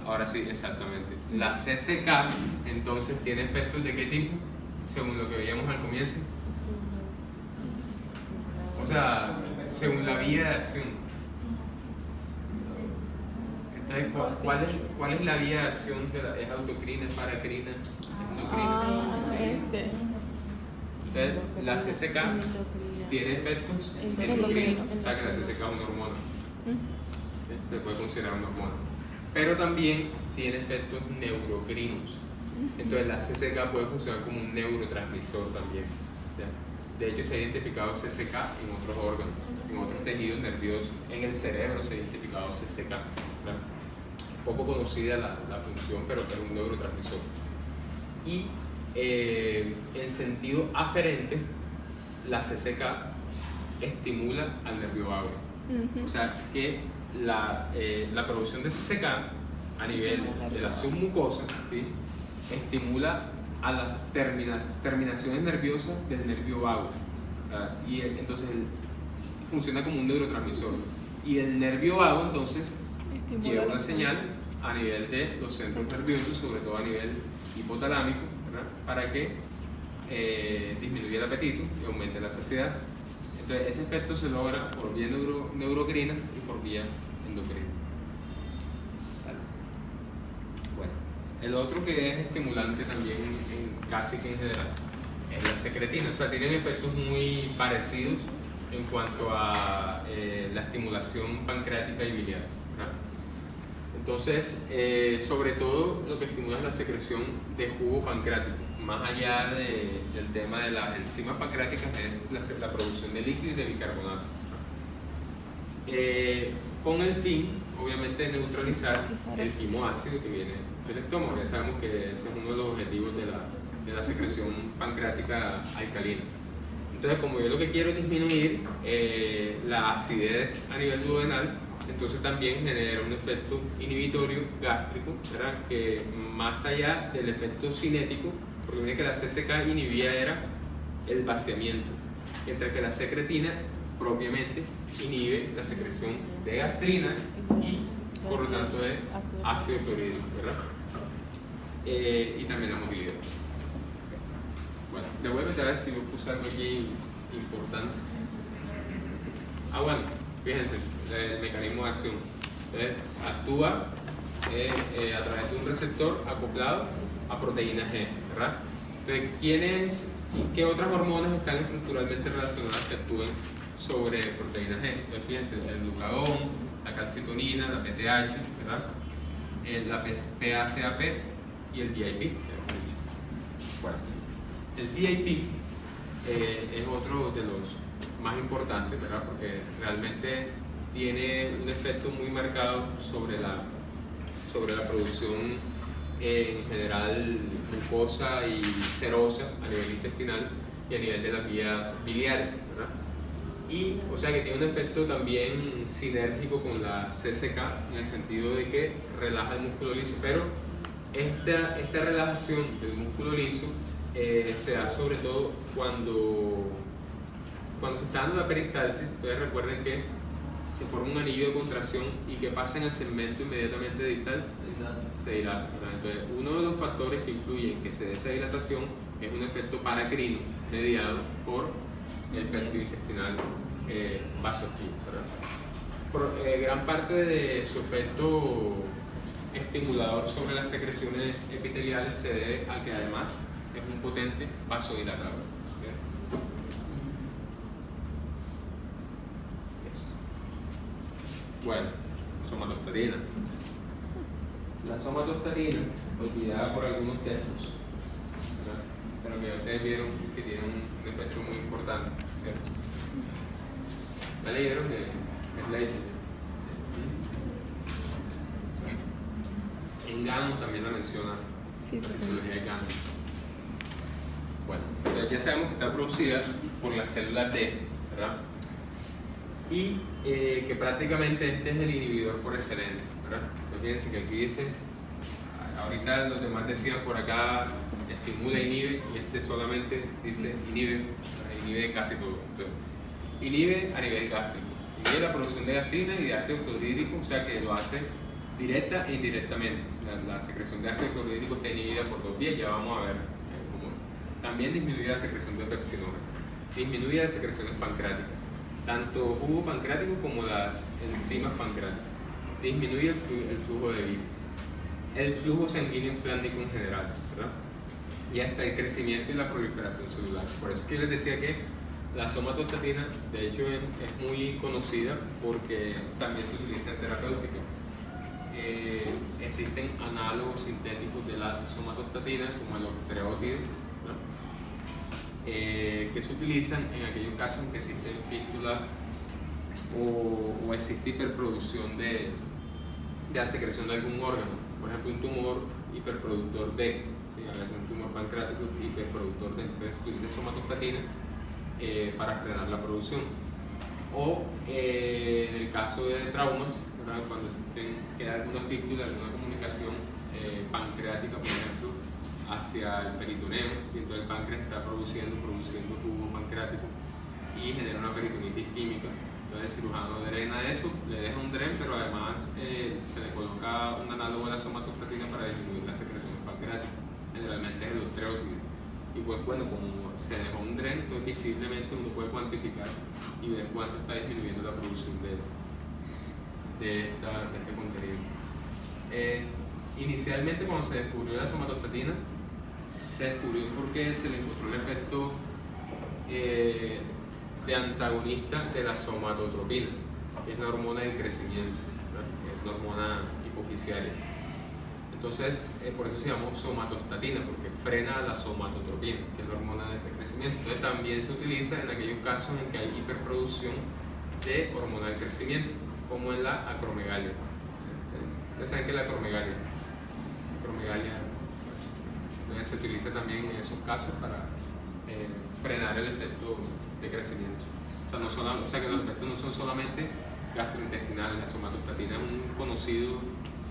ahora sí, exactamente, la CCK entonces tiene efectos de qué tipo, según lo que veíamos al comienzo. O sea, según la vía de acción. Entonces, ¿cuál es la vía de acción? ¿Es autocrina, es paracrina, es endocrina? Entonces, la CCK tiene efectos endocrinos, o sea que la CCK es una hormona. Se puede considerar una hormona. Pero también tiene efectos neurocrinos. Entonces la CCK puede funcionar como un neurotransmisor también. ¿Ya? De hecho se ha identificado CCK en otros órganos, en otros tejidos nerviosos. En el cerebro se ha identificado CCK. ¿Ya? Poco conocida la función, pero es un neurotransmisor. Y en sentido aferente, la CCK estimula al nervio vago. O sea que la producción de CCK a nivel de la submucosa, ¿sí? Estimula a las terminaciones nerviosas del nervio vago, y entonces funciona como un neurotransmisor y el nervio vago entonces lleva una señal a nivel de los centros nerviosos, sobre todo a nivel hipotalámico, ¿verdad? Para que disminuya el apetito y aumente la saciedad. Entonces ese efecto se logra por vía neurocrina y por vía endocrina. Bueno, el otro que es estimulante también casi que en general es la secretina. O sea, tienen efectos muy parecidos en cuanto a la estimulación pancreática y biliar, ¿verdad? Entonces, sobre todo lo que estimula es la secreción de jugo pancreático. Más allá del tema de las enzimas pancreáticas es la producción de líquido y de bicarbonato. Con el fin, obviamente, de neutralizar el quimoácido que viene del estómago. Ya sabemos que ese es uno de los objetivos de la secreción pancreática alcalina. Entonces, como yo lo que quiero es disminuir la acidez a nivel duodenal, entonces también genera un efecto inhibitorio gástrico, ¿verdad? Que más allá del efecto cinético, porque viene que la CCK inhibía era el vaciamiento, mientras que la secretina propiamente inhibe la secreción de gastrina y por lo tanto de ácido clorhídrico, ¿verdad? Y también la motilidad. Bueno, le voy a meter a ver si yo puse algo aquí importante. Bueno, fíjense, el mecanismo de acción. Entonces, actúa a través de un receptor acoplado a proteína G, ¿verdad? Entonces, ¿qué otras hormonas están estructuralmente relacionadas que actúen sobre proteína G? Entonces, fíjense, el glucagón, la calcitonina, la PTH, ¿verdad? La PACAP y el VIP. Bueno, el VIP es otro de los más importantes, ¿verdad? Porque realmente tiene un efecto muy marcado sobre la producción en general mucosa y serosa a nivel intestinal y a nivel de las vías biliares, ¿verdad? Y, o sea que tiene un efecto también sinérgico con la CCK en el sentido de que relaja el músculo liso, pero esta relajación del músculo liso se da sobre todo cuando se está dando la peristalsis. Ustedes recuerden que se forma un anillo de contracción y que pasa en el segmento inmediatamente distal, se dilata, ¿verdad? Entonces, uno de los factores que influye en que se dé esa dilatación es un efecto paracrino mediado por el efecto intestinal vasoactivo, ¿verdad? Gran parte de su efecto estimulador sobre las secreciones epiteliales se debe a que además es un potente vasodilatador. Bueno, somatostatina. La somatostatina, olvidada por algunos textos, ¿verdad? Pero que ustedes vieron que tiene un efecto muy importante, ¿cierto? ¿La leyeron? Es la dice. En Gano también la menciona, la fisiología de Gano. Bueno, entonces ya sabemos que está producida por las células T, ¿verdad? Y que prácticamente este es el inhibidor por excelencia, ¿verdad? Entonces fíjense que aquí dice, ahorita los demás decían por acá estimula, inhibe, y este solamente dice inhibe casi todo. Entonces, inhibe a nivel gástrico, inhibe la producción de gastrina y de ácido clorhídrico, o sea que lo hace directa e indirectamente. La secreción de ácido clorhídrico está inhibida por dos vías, ya vamos a ver cómo es. También disminuye la secreción de pepsinógeno, disminuye las secreciones pancreáticas, tanto jugo pancreático como las enzimas pancreáticas, disminuye el flujo de bilis, el flujo sanguíneo implánico en general, ¿verdad? Y hasta el crecimiento y la proliferación celular. Por eso es que les decía que la somatostatina, de hecho, es muy conocida porque también se utiliza en terapéutica. Existen análogos sintéticos de la somatostatina, como el octreótido, ¿no? Que se utilizan en aquellos casos en que existen fístulas o existe hiperproducción de la secreción de algún órgano. Por ejemplo, un tumor hiperproductor de, ¿sí? A veces un tumor pancreático hiperproductor de, entonces se utiliza somatostatina para frenar la producción. O en el caso de traumas, ¿verdad? Cuando queda alguna fístula, alguna comunicación pancreática, por ejemplo, hacia el peritoneo, y entonces el páncreas está produciendo jugo pancreático y genera una peritonitis química. Entonces el cirujano drena eso, le deja un dren, pero además se le coloca un análogo de la somatostatina para disminuir las secreciones pancreáticas, generalmente es el octreótido. Y pues bueno, como se dejó un dren, pues visiblemente uno puede cuantificar y ver cuánto está disminuyendo la producción de este contenido. Inicialmente, cuando se descubrió la somatostatina, se descubrió porque se le encontró el efecto de antagonista de la somatotropina, que es la hormona del crecimiento, ¿verdad? Es la hormona hipofisiaria. Entonces, por eso se llamó somatostatina, porque frena la somatotropina, que es la hormona del crecimiento. Entonces, también se utiliza en aquellos casos en que hay hiperproducción de hormona del crecimiento, como en la acromegalia. Ustedes saben que la acromegalia se utiliza también en esos casos para frenar el efecto de crecimiento. O sea que los efectos no son solamente gastrointestinales, la somatostatina es un conocido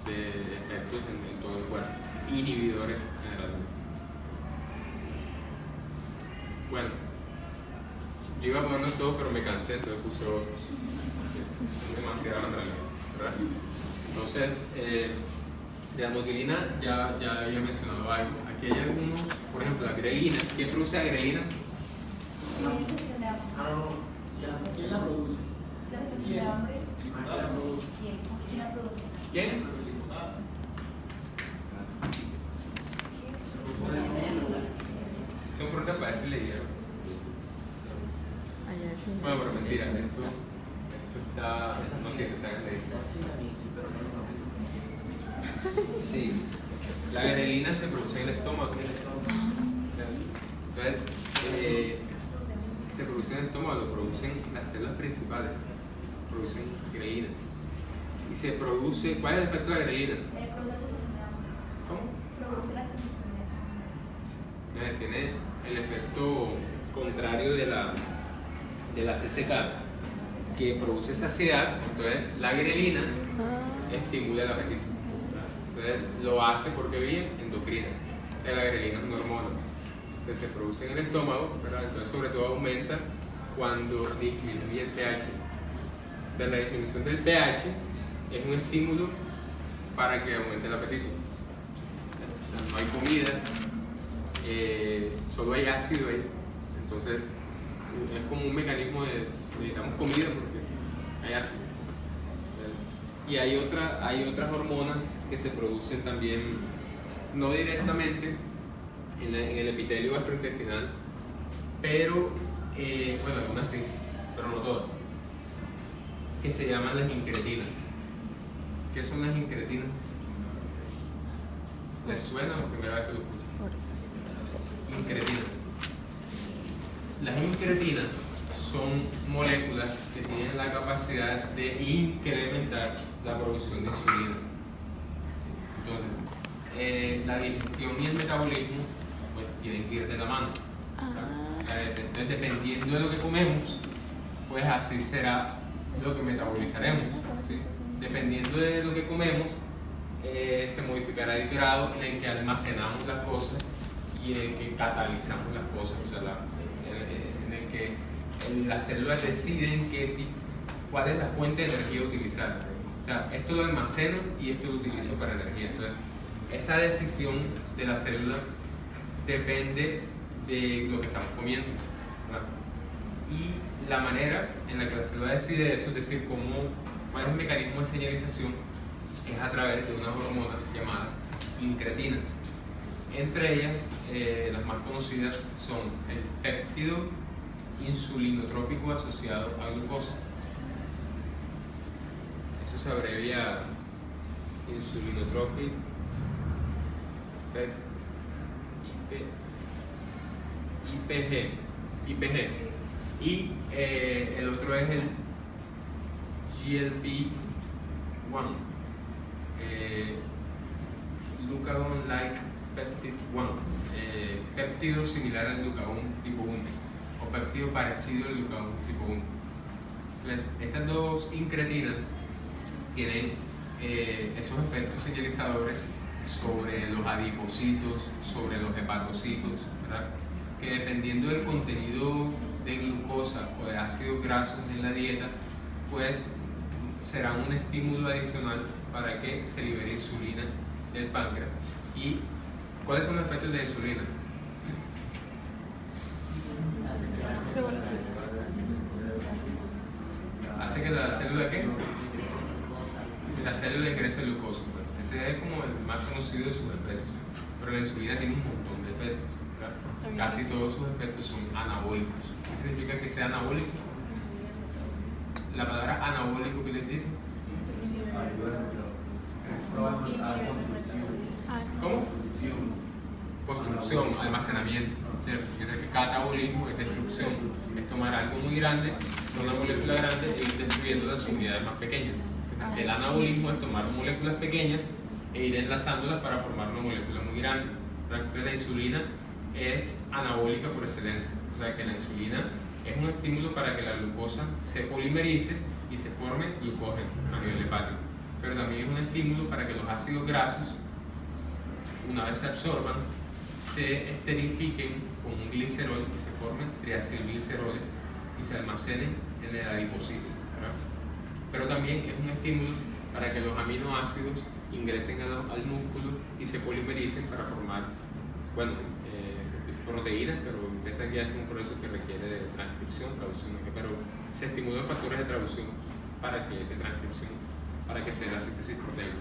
de efectos en todo el cuerpo, inhibidores generalmente. Bueno, yo iba a ponerlos todos, pero me cansé, entonces puse otros. Es demasiado en realidad, ¿verdad? Entonces, de anotilina ya había mencionado algo. Aquí hay algunos, por ejemplo, la grelina. ¿Quién produce la grelina? ¿Quién la produce? ¿Quién? ¿Quién? Tengo un problema para decirle dinero. Bueno, pero mentira, esto está, no siento, está en el décimo. Sí, la grelina se produce en el estómago. Entonces, se produce en el estómago, lo producen las células principales, producen grelina. Y se produce, ¿cuál es el efecto de la grelina? ¿Cómo? Tiene el efecto contrario de la CCK, que produce saciedad. Entonces la grelina estimula el apetito. Entonces lo hace porque vía endocrina. La grelina es una hormona. que se produce en el estómago, ¿verdad? Entonces sobre todo aumenta cuando disminuye el pH. Entonces la disminución del pH es un estímulo para que aumente el apetito. O sea, no hay comida, solo hay ácido ahí, entonces es como un mecanismo de necesitamos comida porque hay ácido. Y hay otras hormonas que se producen también, no directamente en el epitelio gastrointestinal, pero bueno, algunas sí, pero no todas, que se llaman las incretinas. ¿Qué son las incretinas? ¿Les suena la primera vez que lo escuchan? Incretinas. Las incretinas son moléculas que tienen la capacidad de incrementar la producción de insulina. Entonces, la digestión y el metabolismo pues, tienen que ir de la mano. Entonces, dependiendo de lo que comemos, pues así será lo que metabolizaremos. ¿Sí? Dependiendo de lo que comemos, se modificará el grado en el que almacenamos las cosas y en el que catalizamos las cosas, o sea, en el que las células deciden cuál es la fuente de energía a utilizar. O sea, esto lo almaceno y esto lo utilizo para energía. Entonces, esa decisión de la célula depende de lo que estamos comiendo, ¿verdad? Y la manera en la que la célula decide eso, es decir, cuál es el mecanismo de señalización, es a través de unas hormonas llamadas incretinas. Entre ellas, las más conocidas son el péptido insulinotrópico asociado a glucosa. Eso se abrevia insulinotrópico, IPG. Y el otro es el GLP-1, glucagon-like peptide 1, péptido similar al glucagón tipo 1 o péptido parecido al glucagón tipo 1. Entonces, estas dos incretinas tienen esos efectos señalizadores sobre los adipocitos, sobre los hepatocitos, ¿verdad? Que dependiendo del contenido de glucosa o de ácidos grasos en la dieta, pues será un estímulo adicional para que se libere insulina del páncreas. ¿Y cuáles son los efectos de la insulina? Hace que la célula ¿qué? La célula ingrese glucosa. Ese es como el más conocido de sus efectos. Pero la insulina tiene un montón de efectos, ¿verdad? Casi todos sus efectos son anabólicos. ¿Qué significa que sea anabólico? La palabra anabólico, ¿qué les dice? ¿Cómo? Construcción, almacenamiento, ¿cierto? Que catabolismo es destrucción, es tomar algo muy grande, una molécula grande e ir destruyendo las unidades más pequeñas. El anabolismo es tomar moléculas pequeñas e ir enlazándolas para formar una molécula muy grande. Entonces la insulina es anabólica por excelencia, o sea que la insulina es un estímulo para que la glucosa se polimerice y se forme glucógeno a nivel hepático, pero también es un estímulo para que los ácidos grasos, una vez se absorban, se esterifiquen con un glicerol y se formen triacilgliceroles y se almacenen en el adipocito, ¿verdad? Pero también es un estímulo para que los aminoácidos ingresen al músculo y se polimericen para formar, bueno, proteínas, pero esa ya es un proceso que requiere de transcripción, traducción, pero se estimulan factores de traducción de transcripción para que se dé la síntesis proteica.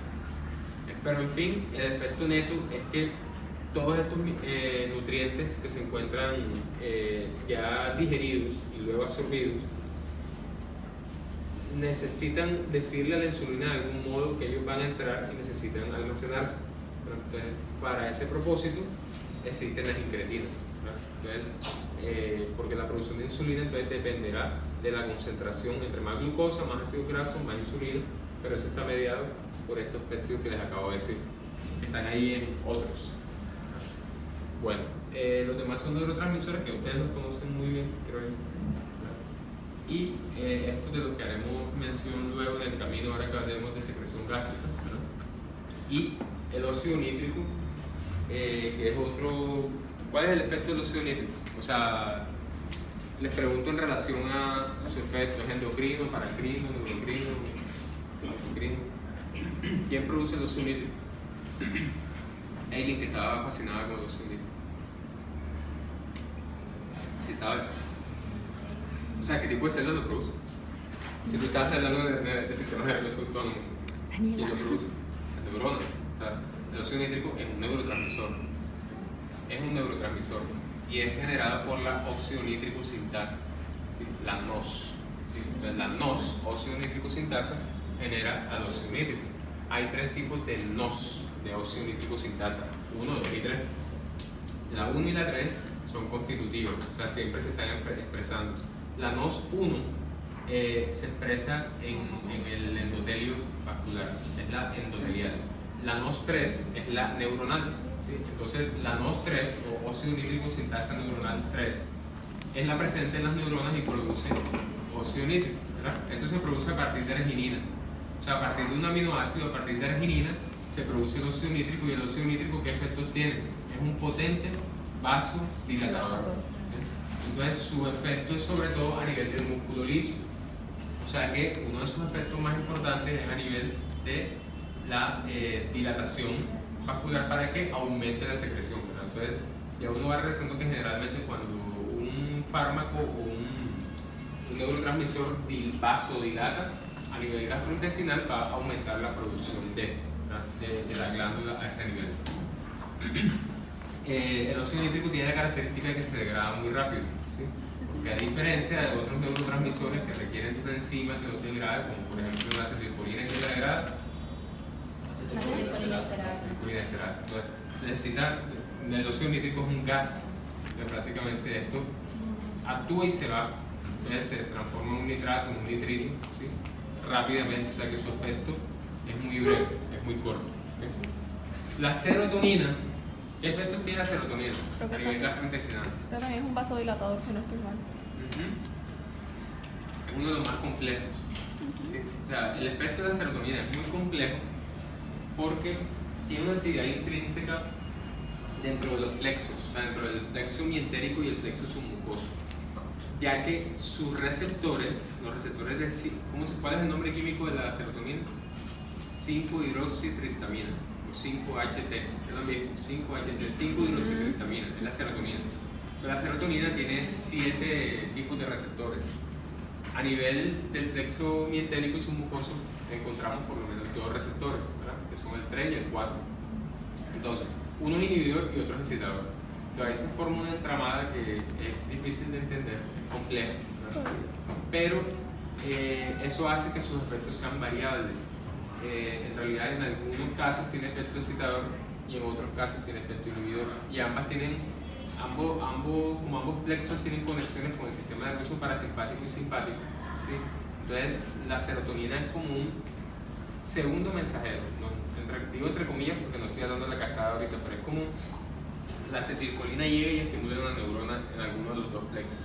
Pero en fin, el efecto neto es que todos estos nutrientes que se encuentran ya digeridos y luego absorbidos necesitan decirle a la insulina de algún modo que ellos van a entrar y necesitan almacenarse. Entonces, para ese propósito existen las incretinas, ¿verdad? Entonces, porque la producción de insulina entonces dependerá de la concentración, entre más glucosa, más ácidos grasos, más insulina, pero eso está mediado por estos péptidos que les acabo de decir, que están ahí en otros. Bueno, los demás son neurotransmisores que ustedes los conocen muy bien, creo yo. Y esto de lo que haremos mención luego en el camino, ahora que hablemos de secreción gástrica, ¿verdad? Y el óxido nítrico, que es otro ¿Cuál es el efecto del óxido nítrico? O sea, les pregunto en relación a su efecto, ¿es endocrino, paracrino, neurocrino, endocrino? ¿Quién produce el óxido nítrico? Eileen, que estaba fascinada con el óxido nítrico. ¿Sí sabes? O sea, ¿qué tipo de células lo produce? Si tú estás hablando de sistema nervioso autónomo, ¿quién lo produce? La neurona. O sea, el óxido nítrico es un neurotransmisor. Es un neurotransmisor y es generado por la óxido nítrico sintasa, ¿sí? La NOS. ¿Sí? Entonces, la NOS, óxido nítrico sintasa, genera al óxido nítrico. Hay 3 tipos de NOS, de óxido nítrico sintasa: 1, 2 y 3. La 1 y la 3 son constitutivos, o sea, siempre se están expresando. La NOS 1 se expresa en el endotelio vascular, es la endotelial. La NOS 3 es la neuronal. ¿Sí? Entonces, la NOS 3 o óxido nítrico sintasa neuronal 3 es la presente en las neuronas y produce óxido nítrico, ¿verdad? Esto se produce a partir de arginina. O sea, a partir de un aminoácido, a partir de arginina, se produce el óxido nítrico. ¿Y el óxido nítrico qué efectos tiene? Es un potente vasodilatador. Entonces, su efecto es sobre todo a nivel del músculo liso. O sea que uno de sus efectos más importantes es a nivel de la dilatación vascular para que aumente la secreción, ¿verdad? Entonces, ya uno va realizando que generalmente cuando un fármaco o un neurotransmisor vasodilata a nivel gastrointestinal, va a aumentar la producción de la glándula a ese nivel. El óxido nítrico tiene la característica de que se degrada muy rápido, ¿sí? Porque a diferencia de otros neurotransmisores que requieren de una enzima que los degrade, como por ejemplo la acetilcolina que degrada, entonces, necesita, el óxido nítrico es un gas que prácticamente esto actúa y se va, entonces se transforma en un nitrato, en un nitrito, ¿sí? Rápidamente, o sea que su efecto es muy breve, es muy corto, ¿sí? La serotonina, ¿qué efecto tiene la serotonina a nivel gastrointestinal? Pero también es un vasodilatador, si no estoy mal. Es uno de los más complejos, ¿sí? O sea, el efecto de la serotonina es muy complejo porque tiene una actividad intrínseca dentro de los plexos, o sea, dentro del plexo mientérico y el plexo submucoso, ya que sus receptores, los receptores de, ¿cuál es el nombre químico de la serotonina? 5-hidroxitriptamina, o 5-HT, es lo mismo, 5-HT, 5-hidroxitriptamina, es la serotonina. Pero la serotonina tiene 7 tipos de receptores. A nivel del plexo mientérico y submucoso encontramos por lo menos 2 receptores, ¿verdad? Que son el 3 y el 4. Entonces, uno es inhibidor y otro es excitador. Entonces ahí se forma una entramada que es difícil de entender, es compleja, ¿verdad? Pero eso hace que sus efectos sean variables. En realidad, en algunos casos tiene efecto excitador y en otros casos tiene efecto inhibidor. Y ambas tienen, como ambos plexos tienen conexiones con el sistema nervioso parasimpático y simpático, ¿sí? Entonces, la serotonina es como un segundo mensajero, ¿no? Digo entre comillas porque no estoy hablando de la cascada ahorita, pero es como la acetilcolina llega y estimula una neurona en alguno de los 2 plexos.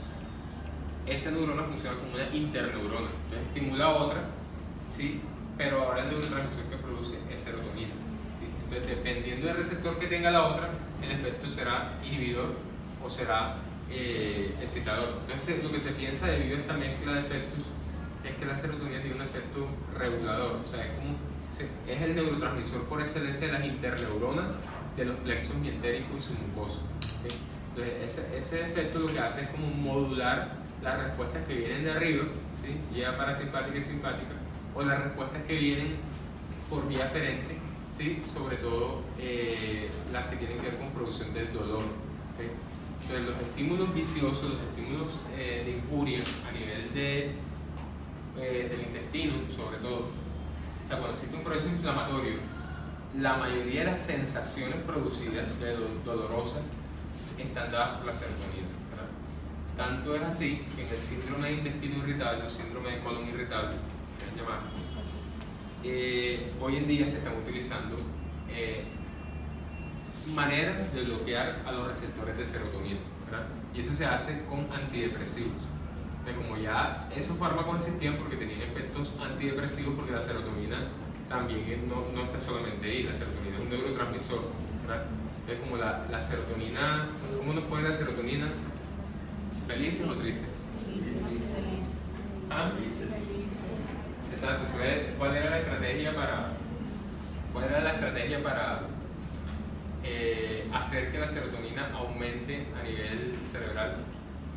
Esa neurona funciona como una interneurona, entonces estimula otra, ¿sí? Pero ahora el neurotransmisor que produce es serotonina, ¿sí? Entonces, dependiendo del receptor que tenga la otra, el efecto será inhibidor o será excitador. Entonces, lo que se piensa debido a esta mezcla de efectos es que la serotonina tiene un efecto regulador, o sea, es el neurotransmisor por excelencia de las interneuronas de los plexos mientérico y submucoso, ¿okay? Entonces, ese efecto lo que hace es como modular las respuestas que vienen de arriba, ¿sí? Vía parasimpática y simpática, o las respuestas que vienen por vía aferente, ¿sí? Sobre todo las que tienen que ver con producción del dolor, ¿okay? Entonces, los estímulos viciosos, los estímulos de injuria a nivel del intestino, sobre todo, o sea, cuando existe un proceso inflamatorio, la mayoría de las sensaciones producidas dolorosas están dadas por la serotonina, ¿verdad? Tanto es así que en el síndrome de intestino irritable o síndrome de colon irritable, que es llamado, hoy en día se están utilizando maneras de bloquear a los receptores de serotonina, ¿verdad? Y eso se hace con antidepresivos. Como ya esos fármacos existían porque tenían efectos antidepresivos, porque la serotonina también no está solamente ahí, la serotonina es un neurotransmisor, ¿verdad? Es como la serotonina. ¿Cómo nos pone la serotonina? ¿Felices o tristes? ¿Ah? Exacto. Entonces, ¿cuál era la estrategia para hacer que la serotonina aumente a nivel cerebral?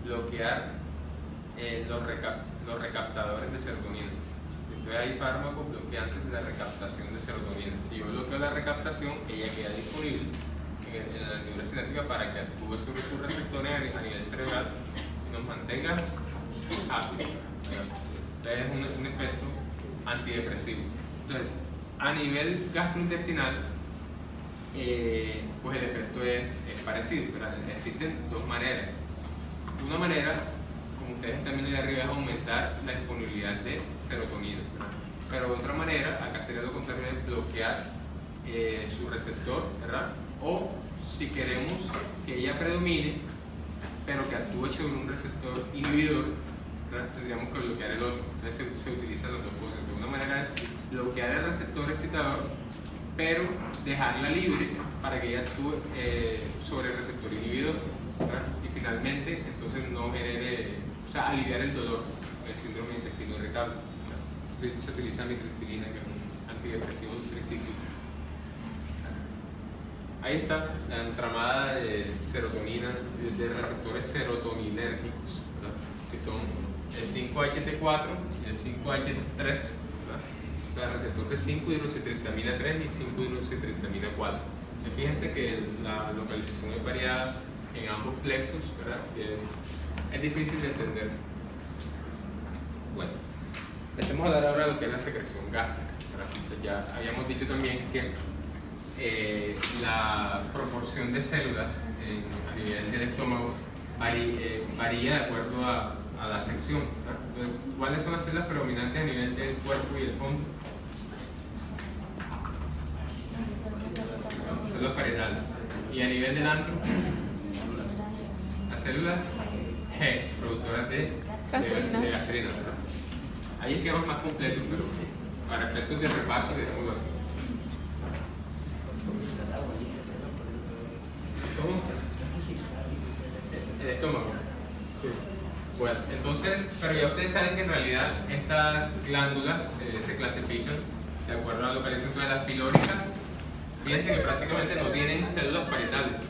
Bloquear los recaptadores de serotonina. Entonces hay fármacos bloqueantes de la recaptación de serotonina. Si yo bloqueo la recaptación, ella queda disponible en la neurocinética para que actúe sobre sus receptores a nivel cerebral y nos mantenga ácidos. Entonces es un efecto antidepresivo. Entonces, a nivel gastrointestinal, pues el efecto es parecido, pero existen dos maneras. Una manera, como ustedes están viendo ahí arriba, es aumentar la disponibilidad de serotonina. Pero otra manera, acá sería lo contrario, es bloquear su receptor, ¿verdad? O si queremos que ella predomine, pero que actúe sobre un receptor inhibidor, ¿verdad? Tendríamos que bloquear el otro. Entonces se utilizan las dos cosas. De una manera es bloquear el receptor excitador, pero dejarla libre para que ella actúe sobre el receptor inhibidor, ¿verdad? Y finalmente, entonces no genere, o sea, aliviar el dolor, el síndrome de intestino irritable. Se utiliza mitriptilina, que es un antidepresivo tricíclico. Ahí está la entramada de serotonina, de receptores serotoninérgicos, ¿verdad? Que son el 5-HT4 y el 5-HT3, ¿verdad? O sea, el receptor de 5-hidroxitriptamina 3 y 5-hidroxitriptamina 4. Fíjense que la localización es variada en ambos plexos, ¿verdad? Es difícil de entender. Bueno, empecemos a hablar ahora de lo que es la secreción gástrica, ¿verdad? Entonces, ya habíamos dicho también que la proporción de células a nivel del estómago varía de acuerdo a la sección, ¿verdad? Entonces, ¿cuáles son las células predominantes a nivel del cuerpo y del fondo? Células parietales. Y a nivel del antro, las células G, productoras de gastrina, ¿verdad? Ahí es que vamos más completos, pero para efectos de repaso, digámoslo así. ¿Cómo? El estómago. Sí. Bueno, entonces, pero ya ustedes saben que en realidad estas glándulas se clasifican de acuerdo a la localización de las pilóricas. Fíjense que prácticamente no tienen células parietales,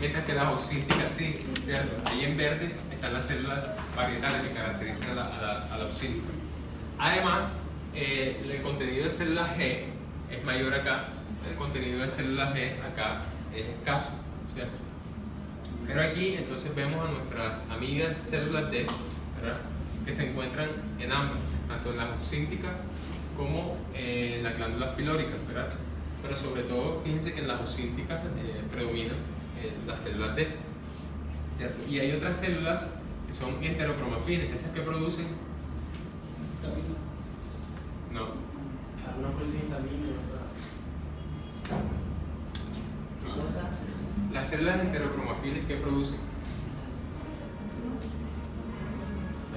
mientras que las oxínticas sí, ¿cierto? Ahí en verde están las células parietales que caracterizan a la oxíntica. Además, el contenido de células G es mayor acá, el contenido de células G acá es escaso, ¿cierto? Pero aquí entonces vemos a nuestras amigas células D, ¿verdad? Que se encuentran en ambas, tanto en las oxínticas como en las glándulas pilóricas, ¿verdad? Pero sobre todo, fíjense que en las oxínticas predominan las células D, ¿cierto? Y hay otras células que son enterocromafines, esas que producen. No. Las células enterocromafines que producen.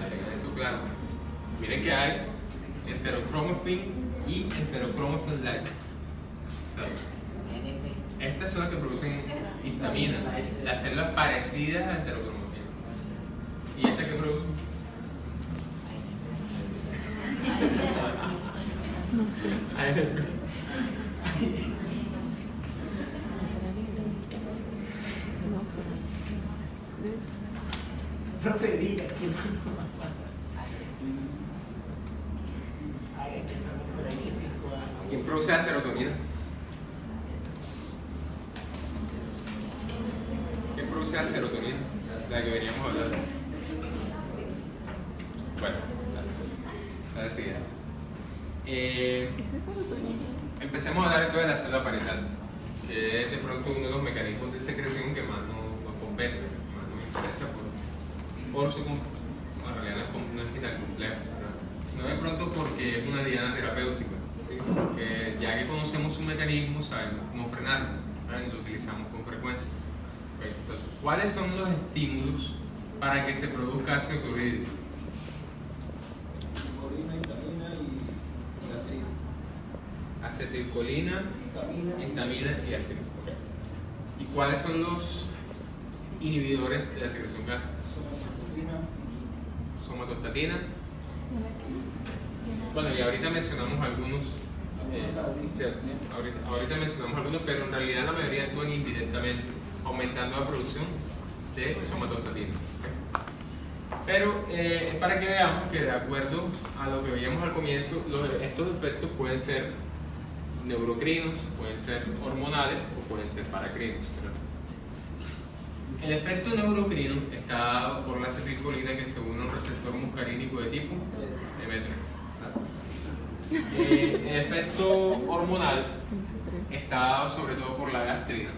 Tengan eso claro. Miren que hay enterocromafin y enterocromafin-like. Estas son las que producen histamina, las células parecidas a enterocromafina. ¿Y estas que producen? No sé. No sé. Profe, diga que ¿Quién produce la serotonina? ¿Quién produce la serotonina? De la que veníamos a hablar. Bueno, la siguiente. Empecemos a hablar entonces de la célula parietal, que es de pronto uno de los mecanismos de secreción que más nos compete, que más nos interesa por su en realidad no es tan complejo, sino de pronto porque es una diana terapéutica, ¿sí? Porque ya que conocemos su mecanismo, sabemos cómo frenarlo, ¿verdad? Y lo utilizamos con frecuencia. Okay. Entonces, ¿cuáles son los estímulos para que se produzca ácido clorhídrico? Acetilcolina, histamina y gastrina. Okay. ¿Y cuáles son los inhibidores de la secreción gástrica? Somatostatina. Bueno, y ahorita mencionamos algunos, ¿cierto? Ahorita mencionamos algunos, pero en realidad la mayoría actúan indirectamente, aumentando la producción de somatostatina. Pero es para que veamos que de acuerdo a lo que veíamos al comienzo, estos efectos pueden ser neurocrinos, pueden ser hormonales o pueden ser paracrinos. El efecto neurocrino está dado por la acetilcolina que se une a un receptor muscarínico de tipo M3. El efecto hormonal está dado sobre todo por la gastrina.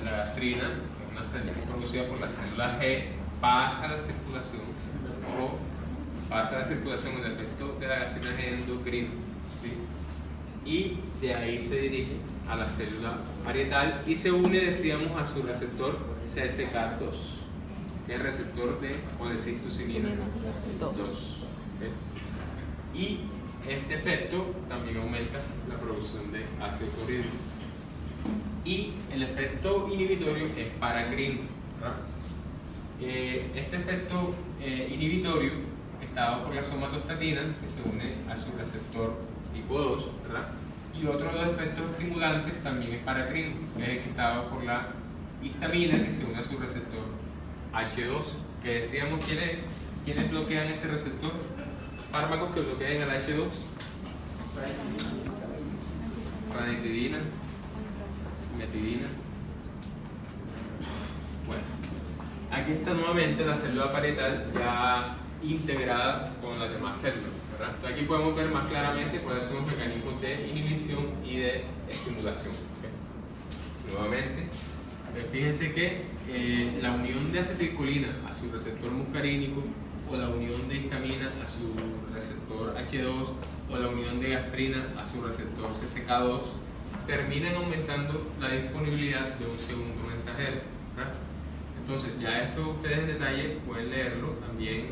La gastrina, una célula producida por la célula G, pasa a la circulación el efecto de la gastrina es endocrino, ¿sí? Y de ahí se dirige a la célula parietal y se une, decíamos, a su receptor CSK2, que es el receptor de colecistocinina 2. ¿Okay? Y este efecto también aumenta la producción de ácido clorhídrico. Y el efecto inhibitorio es paracrino. Este efecto inhibitorio está dado por la somatostatina, que se une a su receptor tipo 2, ¿verdad? Y otro de los efectos estimulantes también es paracrino, que es el que está dado por la histamina, que se une a su receptor H2, que decíamos quiénes bloquean este receptor. Fármacos que bloquean al H2: ranitidina, metidina. Bueno, aquí está nuevamente la célula parietal ya integrada con las demás células, ¿verdad? Entonces aquí podemos ver más claramente cuáles son los mecanismos de inhibición y de estimulación. ¿Okay? Nuevamente, fíjense que la unión de acetilcolina a su receptor muscarínico, o la unión de histamina a su receptor H2, o la unión de gastrina a su receptor CSK2, terminan aumentando la disponibilidad de un segundo mensajero, ¿verdad? Entonces, ya esto ustedes en detalle pueden leerlo también.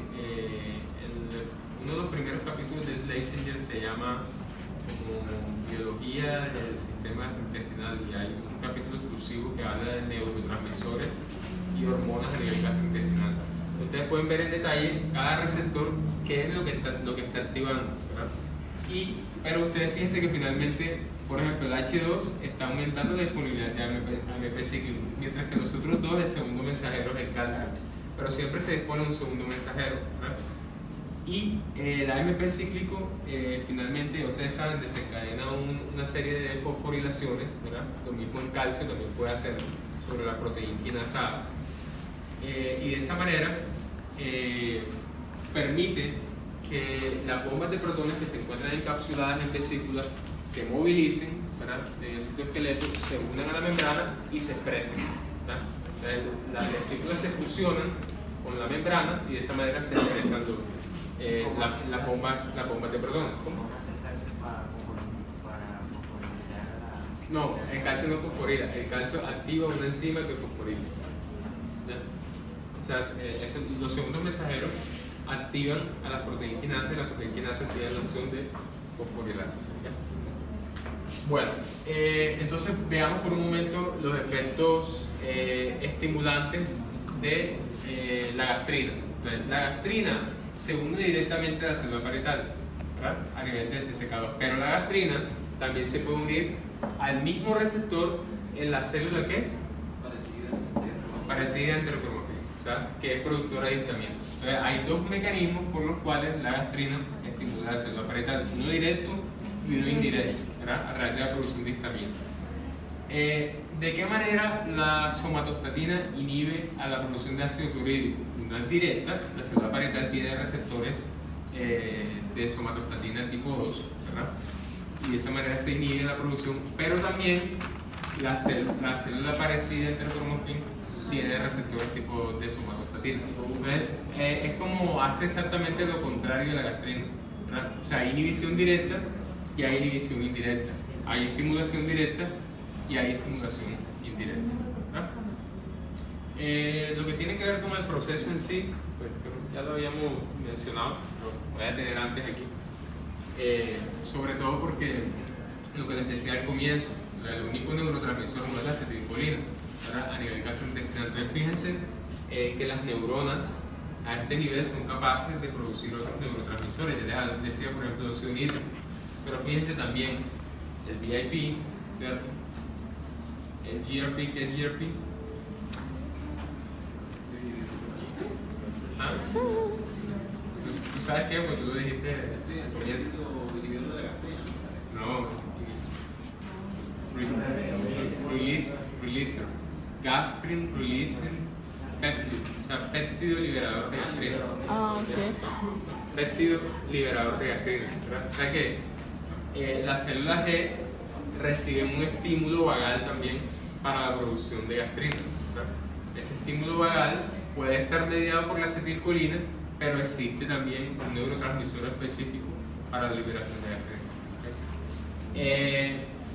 Uno de los primeros capítulos de Schlesinger se llama como Biología del Sistema Gastrointestinal, y hay un capítulo exclusivo que habla de neurotransmisores y hormonas a nivel gastrointestinal. Ustedes pueden ver en detalle cada receptor qué es lo que está activando, ¿verdad? Pero ustedes fíjense que finalmente, por ejemplo, el H2 está aumentando la disponibilidad de AMP cíclico, mientras que los otros dos, el segundo mensajero es el calcio, pero siempre se dispone un segundo mensajero, ¿verdad? Y el AMP cíclico finalmente, ustedes saben, desencadena una serie de fosforilaciones, ¿verdad? Lo mismo en calcio también puede hacer sobre la proteína quinasada. Y de esa manera permite que las bombas de protones que se encuentran encapsuladas en vesículas se movilicen, ¿verdad? En el citoesqueleto, se unan a la membrana y se expresen, ¿verdad? Las vesículas se fusionan con la membrana y de esa manera se expresan las bombas de protones. ¿Cómo? No, el calcio no fosforila, el calcio activa una enzima que fosforila. O sea, los segundos mensajeros activan a las proteínas quinasas y las proteínas quinasas activan la acción de fosforilar. Bueno, entonces veamos por un momento los efectos estimulantes de la gastrina. Entonces, la gastrina se une directamente a la célula parietal, ¿verdad? A nivel de CSK2, pero la gastrina también se puede unir al mismo receptor en la célula que parecida a enterocromafina, o sea, que es productora de histamina. Entonces, hay dos mecanismos por los cuales la gastrina estimula la célula parietal, uno directo y uno indirecto, ¿verdad? A través de la producción de histamina. ¿De qué manera la somatostatina inhibe a la producción de ácido clorhídrico? No es directa, la célula parietal tiene receptores de somatostatina tipo 2, ¿verdad? Y de esa manera se inhibe la producción, pero también la célula parecida a enterocromafina tiene receptores tipo de somatostatina. Entonces, es como hace exactamente lo contrario de la gastrina, ¿verdad? O sea, hay inhibición directa y hay inhibición indirecta. Hay estimulación directa y hay estimulación indirecta, ¿verdad? Lo que tiene que ver con el proceso en sí, pues ya lo habíamos mencionado, pero voy a tener antes aquí. Sobre todo porque lo que les decía al comienzo, el único neurotransmisor no es la acetilcolina, ¿verdad? A nivel gastrointestinal. Entonces fíjense que las neuronas a este nivel son capaces de producir otros neurotransmisores. Ya les decía, por ejemplo, óxido nítrico. Pero fíjense también el VIP, ¿cierto? El GRP, ¿qué es GRP? ¿Ah? ¿Tú sabes qué? Pues tú lo dijiste al comienzo. No. Releaser. Gastrin releasing peptide. O sea, péptido liberador de gastrina. Ah, ok. Péptido liberador de gastrina. O sea que las células G reciben un estímulo vagal también para la producción de gastrina. Ese estímulo vagal puede estar mediado por la acetilcolina, pero existe también un neurotransmisor específico para la liberación de gastrina.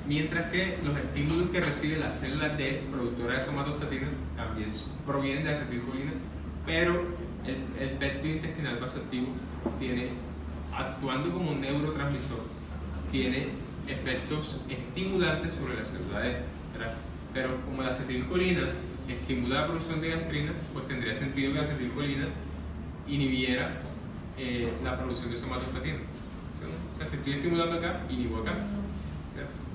Mientras que los estímulos que reciben las células D, productoras de somatostatina, también provienen de acetilcolina, pero el péptido intestinal vasoactivo tiene, actuando como un neurotransmisor, tiene efectos estimulantes sobre la célula D, ¿verdad? Pero como la acetilcolina estimula la producción de gastrina, pues tendría sentido que la acetilcolina inhibiera la producción de somatostatina. O sea, si estoy estimulando acá, inhibo acá, ¿cierto?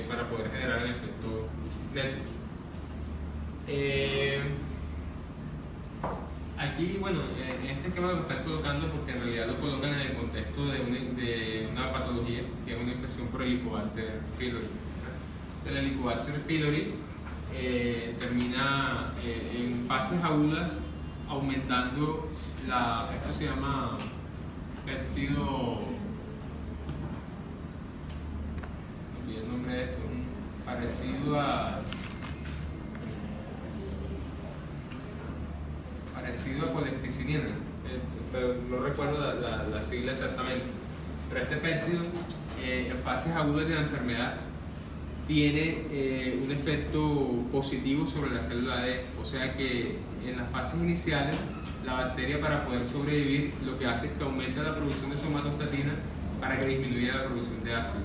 Para poder generar el efecto neto. Aquí, bueno, este esquema lo están colocando porque en realidad lo colocan en el contexto de una patología que es una infección por Helicobacter pylori. El Helicobacter pylori termina en fases agudas aumentando esto se llama péptido, el nombre de esto, parecido a colesticinina, pero no recuerdo la sigla exactamente. Pero este péptido en fases agudas de la enfermedad tiene un efecto positivo sobre la célula D, o sea que en las fases iniciales la bacteria, para poder sobrevivir, lo que hace es que aumenta la producción de somatostatina para que disminuya la producción de ácido,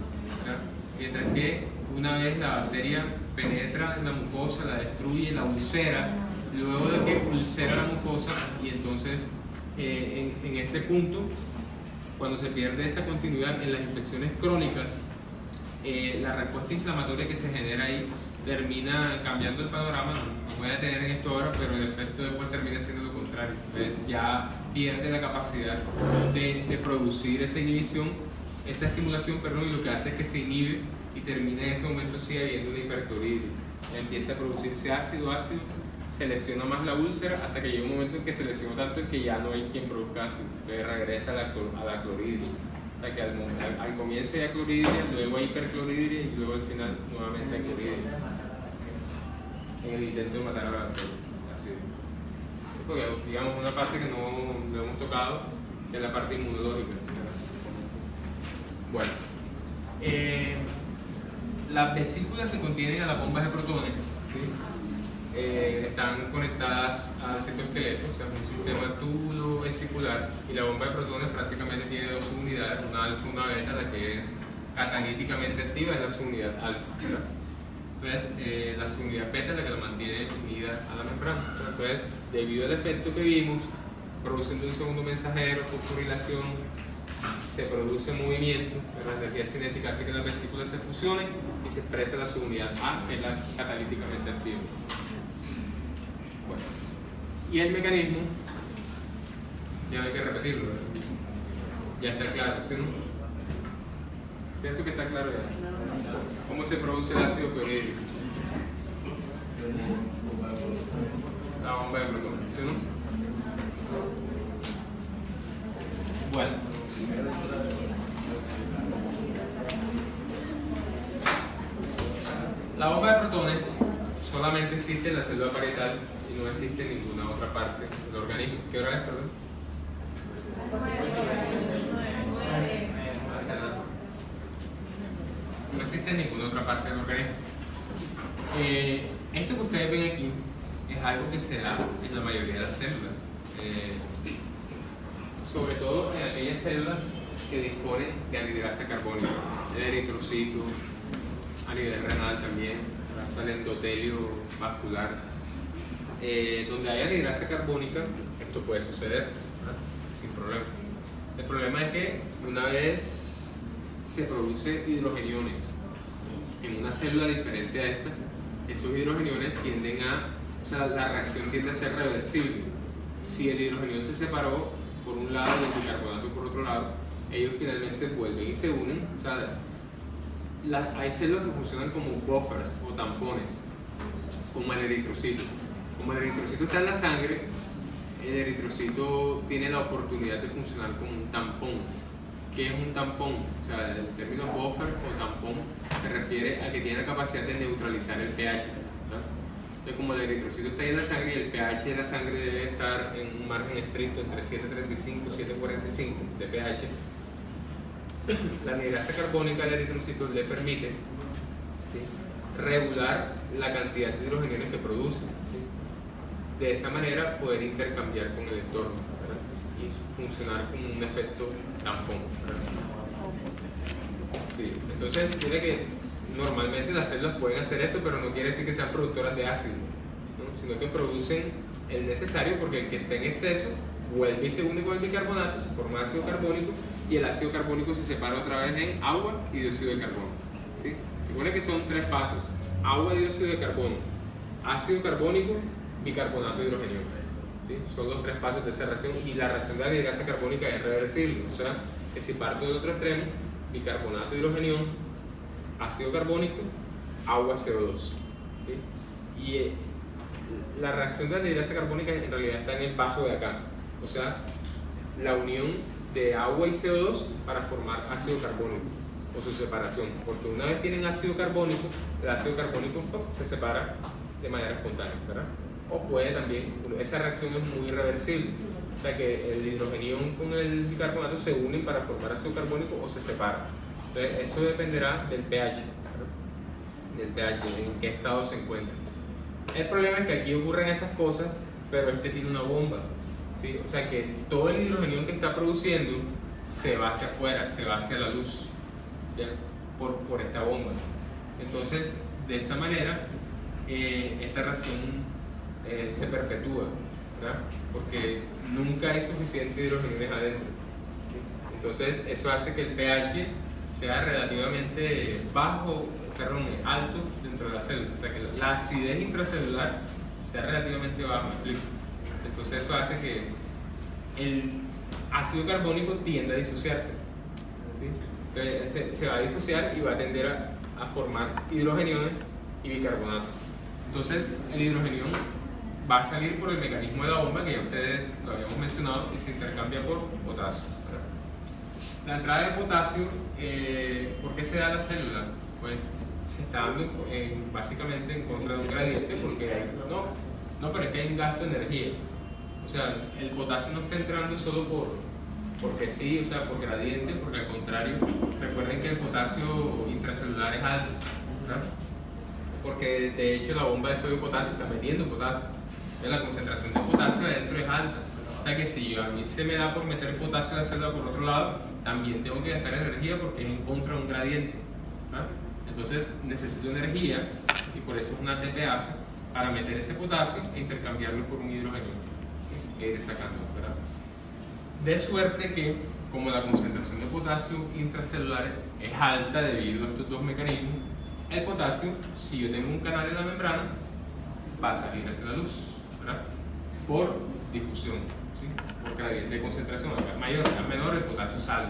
¿verdad? Mientras que una vez la bacteria penetra en la mucosa, la destruye, la ulcera, luego de que ulcera la mucosa, y entonces en ese punto, cuando se pierde esa continuidad en las infecciones crónicas, la respuesta inflamatoria que se genera ahí termina cambiando el panorama. No voy a detener en esto ahora, pero el efecto después termina siendo lo contrario. Ya pierde la capacidad de producir esa inhibición, esa estimulación, perdón, y lo que hace es que se inhibe y termina en ese momento sí habiendo una hipercloridria. Empieza a producirse ácido, se lesiona más la úlcera hasta que llega un momento en que se lesionó tanto que ya no hay quien produzca ácido, entonces regresa a la cloridria. O sea que al comienzo hay cloridria, luego hay hipercloridria y luego al final nuevamente hay cloridria. En el intento de matar a la bacteria. Así. Porque, digamos, una parte que no hemos tocado es la parte inmunológica. Bueno, las vesículas que contienen a las bombas de protones, ¿sí? Están conectadas al citoesqueleto, o sea, es un sistema túbulo vesicular, y la bomba de protones prácticamente tiene dos subunidades, una alfa y una beta. La que es catalíticamente activa es la subunidad alfa, ¿verdad? Entonces, la subunidad beta es la que la mantiene unida a la membrana. Entonces, debido al efecto que vimos, produciendo un segundo mensajero, fosforilación, se produce movimiento, la energía cinética hace que las vesículas se fusionen y se expresa la subunidad A, que es la catalíticamente activa. Bueno, y el mecanismo, ya no hay que repetirlo, ¿verdad? Ya está claro, ¿sí? ¿Cierto que está claro ya? ¿Cómo se produce el ácido clorhídrico? La bomba de protones, ¿sí, no? Bueno. La bomba de protones solamente existe en la célula parietal y no existe en ninguna otra parte del organismo. ¿Qué hora es, perdón? No existe en ninguna otra parte del organismo. Esto que ustedes ven aquí es algo que se da en la mayoría de las células, sobre todo en aquellas células que disponen de anhidrasa carbónica, el eritrocito, a nivel renal también, o sea, el endotelio vascular. Donde haya anhidrasa carbónica, esto puede suceder, ¿verdad? Sin problema. El problema es que una vez se produce hidrogeniones en una célula diferente a esta, esos hidrogeniones tienden o sea, la reacción tiende a ser reversible. Si el hidrogenión se separó por un lado y el bicarbonato por otro lado, ellos finalmente vuelven y se unen. O sea, hay células que funcionan como buffers o tampones, como el eritrocito. Como el eritrocito está en la sangre, el eritrocito tiene la oportunidad de funcionar como un tampón. ¿Qué es un tampón? O sea, el término buffer o tampón se refiere a que tiene la capacidad de neutralizar el pH, ¿verdad? Entonces, como el eritrocito está en la sangre y el pH de la sangre debe estar en un margen estricto entre 7.35 y 7.45 de pH, la anhidrasa carbónica del eritrocito le permite, ¿sí?, regular la cantidad de hidrogeniones que produce, ¿sí?, de esa manera poder intercambiar con el entorno, ¿verdad?, y funcionar como un efecto tampón, ¿verdad? Sí. Entonces, mire que normalmente las células pueden hacer esto, pero no quiere decir que sean productoras de ácido, ¿no?, sino que producen el necesario, porque el que está en exceso vuelve y se une con el bicarbonato, se forma ácido carbónico, y el ácido carbónico se separa otra vez en agua y dióxido de carbono, ¿sí? Recuerden que son 3 pasos: agua, dióxido de carbono, ácido carbónico, bicarbonato, hidrogenión, ¿sí? Son los 3 pasos de esa reacción, y la reacción de la anhidrasa carbónica es reversible. O sea, que si parto del otro extremo, bicarbonato, hidrogenión, ácido carbónico, agua, CO2, ¿sí? Y la reacción de la anhidrasa carbónica en realidad está en el paso de acá, o sea, la unión de agua y CO2 para formar ácido carbónico, o su separación, porque una vez tienen ácido carbónico, el ácido carbónico se separa de manera espontánea, ¿verdad? O puede también, esa reacción es muy reversible, o sea que el hidrogenión con el bicarbonato se unen para formar ácido carbónico o se separan. Entonces eso dependerá del pH, ¿verdad?, del pH, en qué estado se encuentra. El problema es que aquí ocurren esas cosas, pero este tiene una bomba, ¿sí? O sea que todo el hidrogenión que está produciendo se va hacia afuera, se va hacia la luz, ¿ya?, por esta bomba. Entonces, de esa manera, esta reacción se perpetúa, ¿verdad?, porque nunca hay suficiente hidrogeniones adentro. Entonces, eso hace que el pH sea relativamente alto dentro de la célula, o sea que la acidez intracelular sea relativamente baja, ¿me explico? Entonces eso hace que el ácido carbónico tienda a disociarse, ¿sí? Entonces se va a disociar y va a tender a formar hidrogeniones y bicarbonato. Entonces el hidrogenión va a salir por el mecanismo de la bomba, que ya ustedes lo habíamos mencionado, y se intercambia por potasio, ¿verdad? La entrada de potasio, ¿por qué se da a la célula? Pues se está dando básicamente en contra de un gradiente, porque pero es que hay un gasto de energía. O sea, el potasio no está entrando solo porque sí, o sea, por gradiente, porque al contrario, recuerden que el potasio intracelular es alto, ¿verdad?, porque de hecho la bomba de sodio potasio está metiendo potasio, entonces la concentración de potasio adentro es alta. O sea que si a mí se me da por meter potasio en la célula por otro lado, también tengo que gastar energía porque es en contra de un gradiente, ¿verdad? Entonces necesito energía, y por eso es una ATPase, para meter ese potasio e intercambiarlo por un hidrógeno, ¿sí?, e ir sacando, ¿verdad? De suerte que, como la concentración de potasio intracelular es alta debido a estos 2 mecanismos, el potasio, si yo tengo un canal en la membrana, va a salir hacia la luz, ¿verdad?, por difusión, ¿sí?, por gradiente de concentración. A mayor o menor, el potasio sale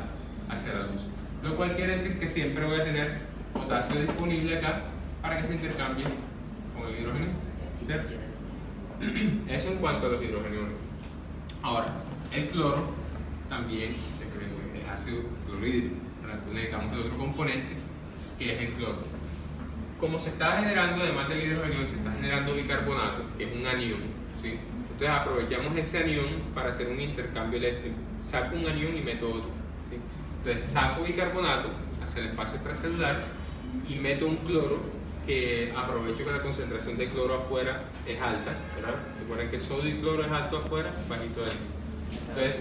hacia la luz, lo cual quiere decir que siempre voy a tener potasio disponible acá para que se intercambie con el hidrógeno, ¿cierto? Eso en cuanto a los hidrogeniones. Ahora, el cloro también es ácido clorhídrico, ¿verdad? Necesitamos el otro componente, que es el cloro. Como se está generando, además del hidrogenión, se está generando bicarbonato, que es un anión, ¿sí? Entonces aprovechamos ese anión para hacer un intercambio eléctrico. Saco un anión y meto otro, ¿sí? Entonces saco bicarbonato hacia el espacio extracelular y meto un cloro, que aprovecho que la concentración de cloro afuera es alta, ¿verdad? Recuerden que el sodio y cloro es alto afuera, bajito adentro. Entonces,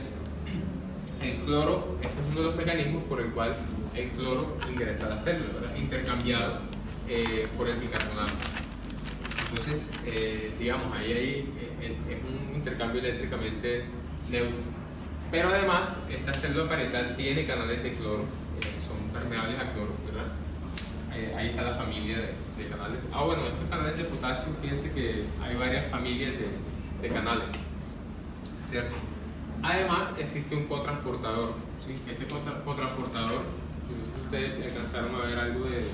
el cloro, este es uno de los mecanismos por el cual el cloro ingresa a la célula, ¿verdad?, intercambiado por el bicarbonato. Entonces, digamos, ahí es un intercambio eléctricamente neutro. Pero además, esta célula parietal tiene canales de cloro, son permeables a cloro, ¿verdad? Ahí está la familia de canales. Bueno, estos canales de potasio, fíjense que hay varias familias de canales, ¿cierto? Además, existe un cotransportador, ¿sí? Este cotransportador, no sé si ustedes alcanzaron a ver algo de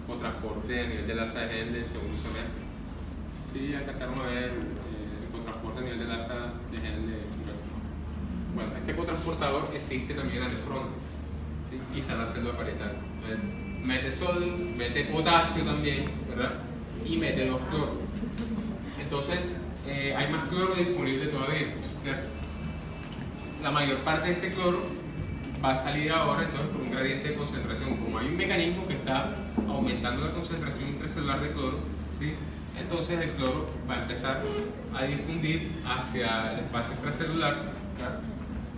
cotransporte a nivel de asa de Henle en segundo semestre. Sí, alcanzaron a ver el cotransporte a nivel de asa de Henle. Bueno, este cotransportador existe también en la nefrona, ¿sí? Y está en la célula parietal. Mete sodio, mete potasio también, ¿verdad? Y mete los cloros. Entonces, hay más cloro disponible todavía, ¿cierto? La mayor parte de este cloro va a salir ahora entonces por un gradiente de concentración. Como hay un mecanismo que está aumentando la concentración intracelular de cloro, ¿sí? Entonces el cloro va a empezar a difundir hacia el espacio extracelular, ¿verdad?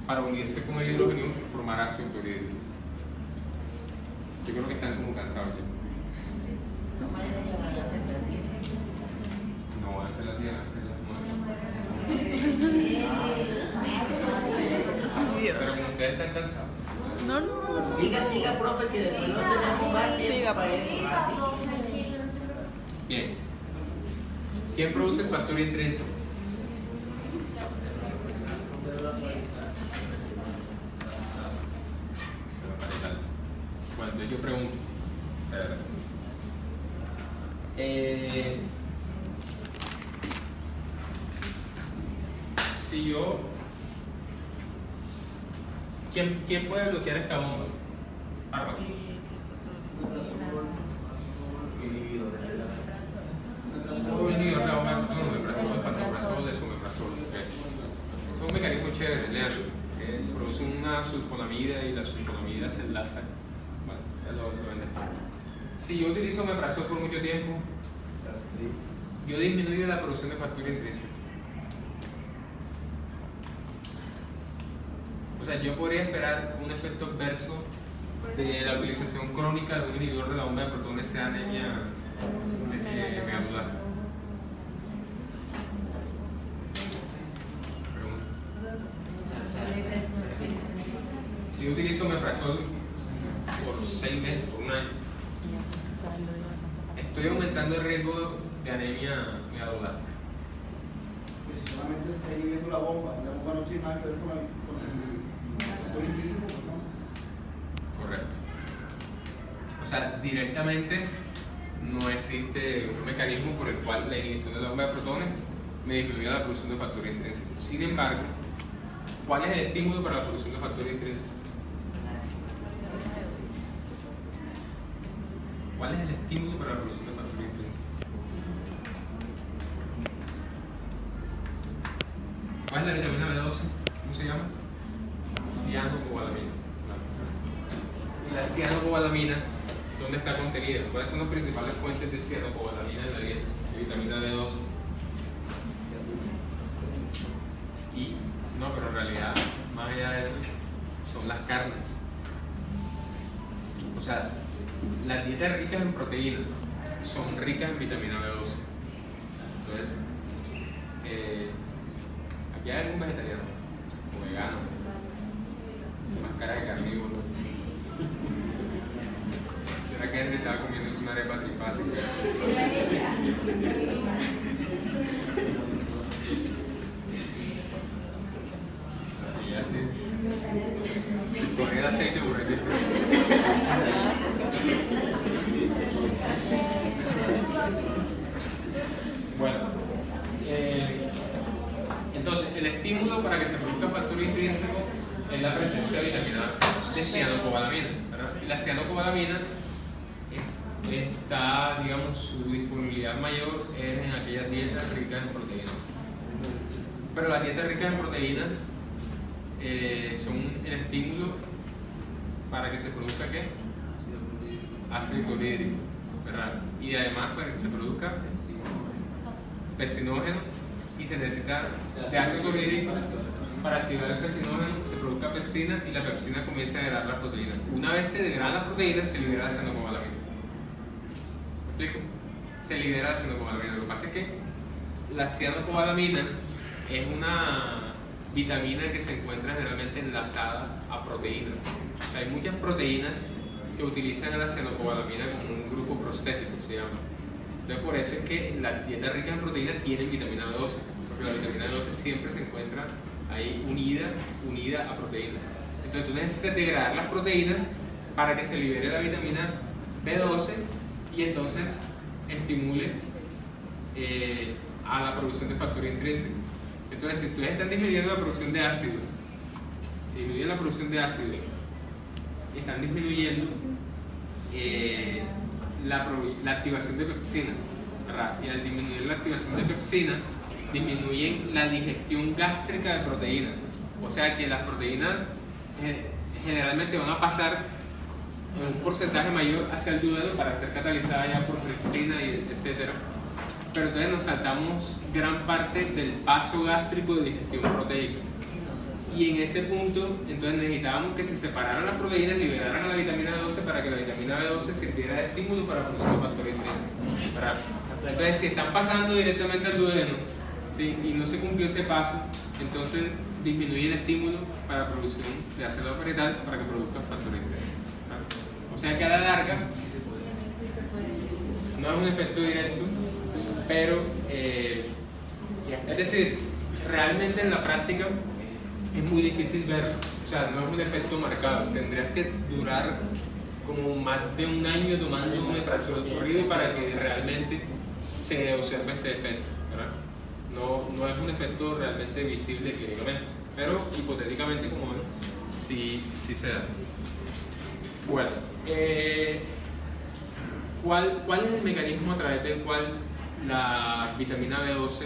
Para unirse con el hidrógeno y formar ácido clorhídrico. Yo creo que están como cansados ya. No van a hacer las 10, van a hacer las 9. Pero como ustedes están cansados. No. Diga, profe, que después no tenemos más tiempo Siga, para profe. eso. Bien. ¿Quién produce el factor intrínseco? Bueno, entonces yo pregunto. Si yo... ¿Quién puede bloquear esta bomba? Bárbaro. Un inhibidor de la bomba de protones, omeprazol, pantoprazol, desomeprazol. Es un mecanismo chévere, leanlo. Produce una sulfonamida y la sulfonamida se enlaza. Bueno, ya lo ven después. Si yo utilizo omeprazol por mucho tiempo, yo disminuyo la producción de factor intrínseco. O sea, yo podría esperar un efecto adverso de la utilización crónica de un inhibidor de la bomba de protones, sea anemia medular. Si yo utilizo omeprazol por 6 meses, por un año, estoy aumentando el riesgo de anemia medular. Pues si solamente se está inhibiendo la bomba no tiene nada que ver con el factor intrínseco, pues no. Correcto. O sea, directamente no existe un mecanismo por el cual la inhibición de la bomba de protones me disminuya la producción de factor intrínseco. Sin embargo, ¿cuál es el estímulo para la producción de factor intrínseco? ¿Cuál es el estímulo para la producción de factor intrínseco? ¿Cuál es la vitamina B12? ¿Cómo se llama? Cianocobalamina. Y la cianocobalamina, ¿dónde está contenida? ¿Cuáles son las principales fuentes de cianocobalamina en la dieta? De vitamina B12. Y no, pero en realidad, más allá de eso, son las carnes. O sea, las dietas ricas en proteínas son ricas en vitamina B12. Entonces, aquí hay algún vegetariano o vegano, más cara de carnívoro. ¿Será que Henry estaba comiendo una arepa trifásica? Y así, con el aceite burrete. Bueno, entonces el estímulo para que se produzca factor intrínseco es la presencia de vitamina de cianocobalamina, ¿verdad? Y la cianocobalamina está, digamos, su disponibilidad mayor es en aquellas dietas ricas en proteínas. Pero las dietas ricas en proteínas son el estímulo para que se produzca ¿qué? Ácido clorhídrico, ¿verdad? Y además para que se produzca pecinógeno, y se necesita de ácido clorhídrico para activar el pecinógeno, se produzca pepsina y la pepsina comienza a degradar la proteína. Una vez se degrada la proteína, se libera la cianocobalamina. ¿Me explico? se libera la cianocobalamina. Lo que pasa es que la cianocobalamina es una vitamina que se encuentra generalmente enlazada a proteínas. O sea, hay muchas proteínas que utilizan a la cianocobalamina como un grupo prostético, se llama. Entonces, por eso es que la dieta rica en proteínas tiene vitamina B12, porque la vitamina B12 siempre se encuentra ahí unida a proteínas. Entonces, tú necesitas degradar las proteínas para que se libere la vitamina B12 y entonces estimule a la producción de factor intrínseco. Entonces, si ustedes están disminuyendo la producción de ácido, si disminuyen la producción de ácido, están disminuyendo la activación de pepsina, ¿verdad? Y al disminuir la activación de pepsina, disminuyen la digestión gástrica de proteínas. O sea que las proteínas generalmente van a pasar en un porcentaje mayor hacia el duodeno para ser catalizadas ya por tripsina, etc. Pero entonces nos saltamos gran parte del paso gástrico de digestión proteica. Y en ese punto, entonces necesitábamos que se separaran las proteínas, liberaran a la vitamina B12 para que la vitamina B12 sirviera de estímulo para producir los factores intrínsecos. Entonces, si están pasando directamente al duodeno, ¿sí? Y no se cumplió ese paso, entonces disminuye el estímulo para la producción de ácido parietal para que produzcan factores intrínsecos. O sea que a la larga, no es un efecto directo, pero es decir, realmente en la práctica es muy difícil verlo. O sea, no es un efecto marcado. Tendrías que durar como más de un año tomando un omeprazol corrido para que realmente se observe este efecto, ¿verdad? No es un efecto realmente visible clínicamente, pero hipotéticamente, como ven, sí se da. Bueno, ¿cuál es el mecanismo a través del cual la vitamina B12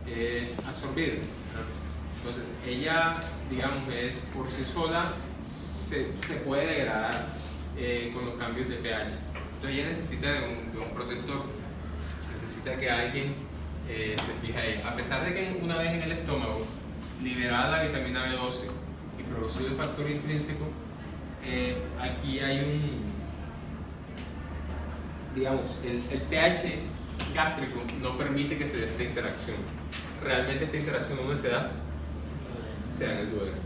es absorbida? Entonces, ella, digamos, por sí sola se puede degradar con los cambios de pH. Entonces, ella necesita de un protector, necesita que alguien se fije ahí. A pesar de que una vez en el estómago, liberada la vitamina B12 y producido el factor intrínseco, aquí hay digamos, el pH gástrico no permite que se dé esta interacción. Realmente esta interacción, ¿dónde se da? Se da en el duodeno.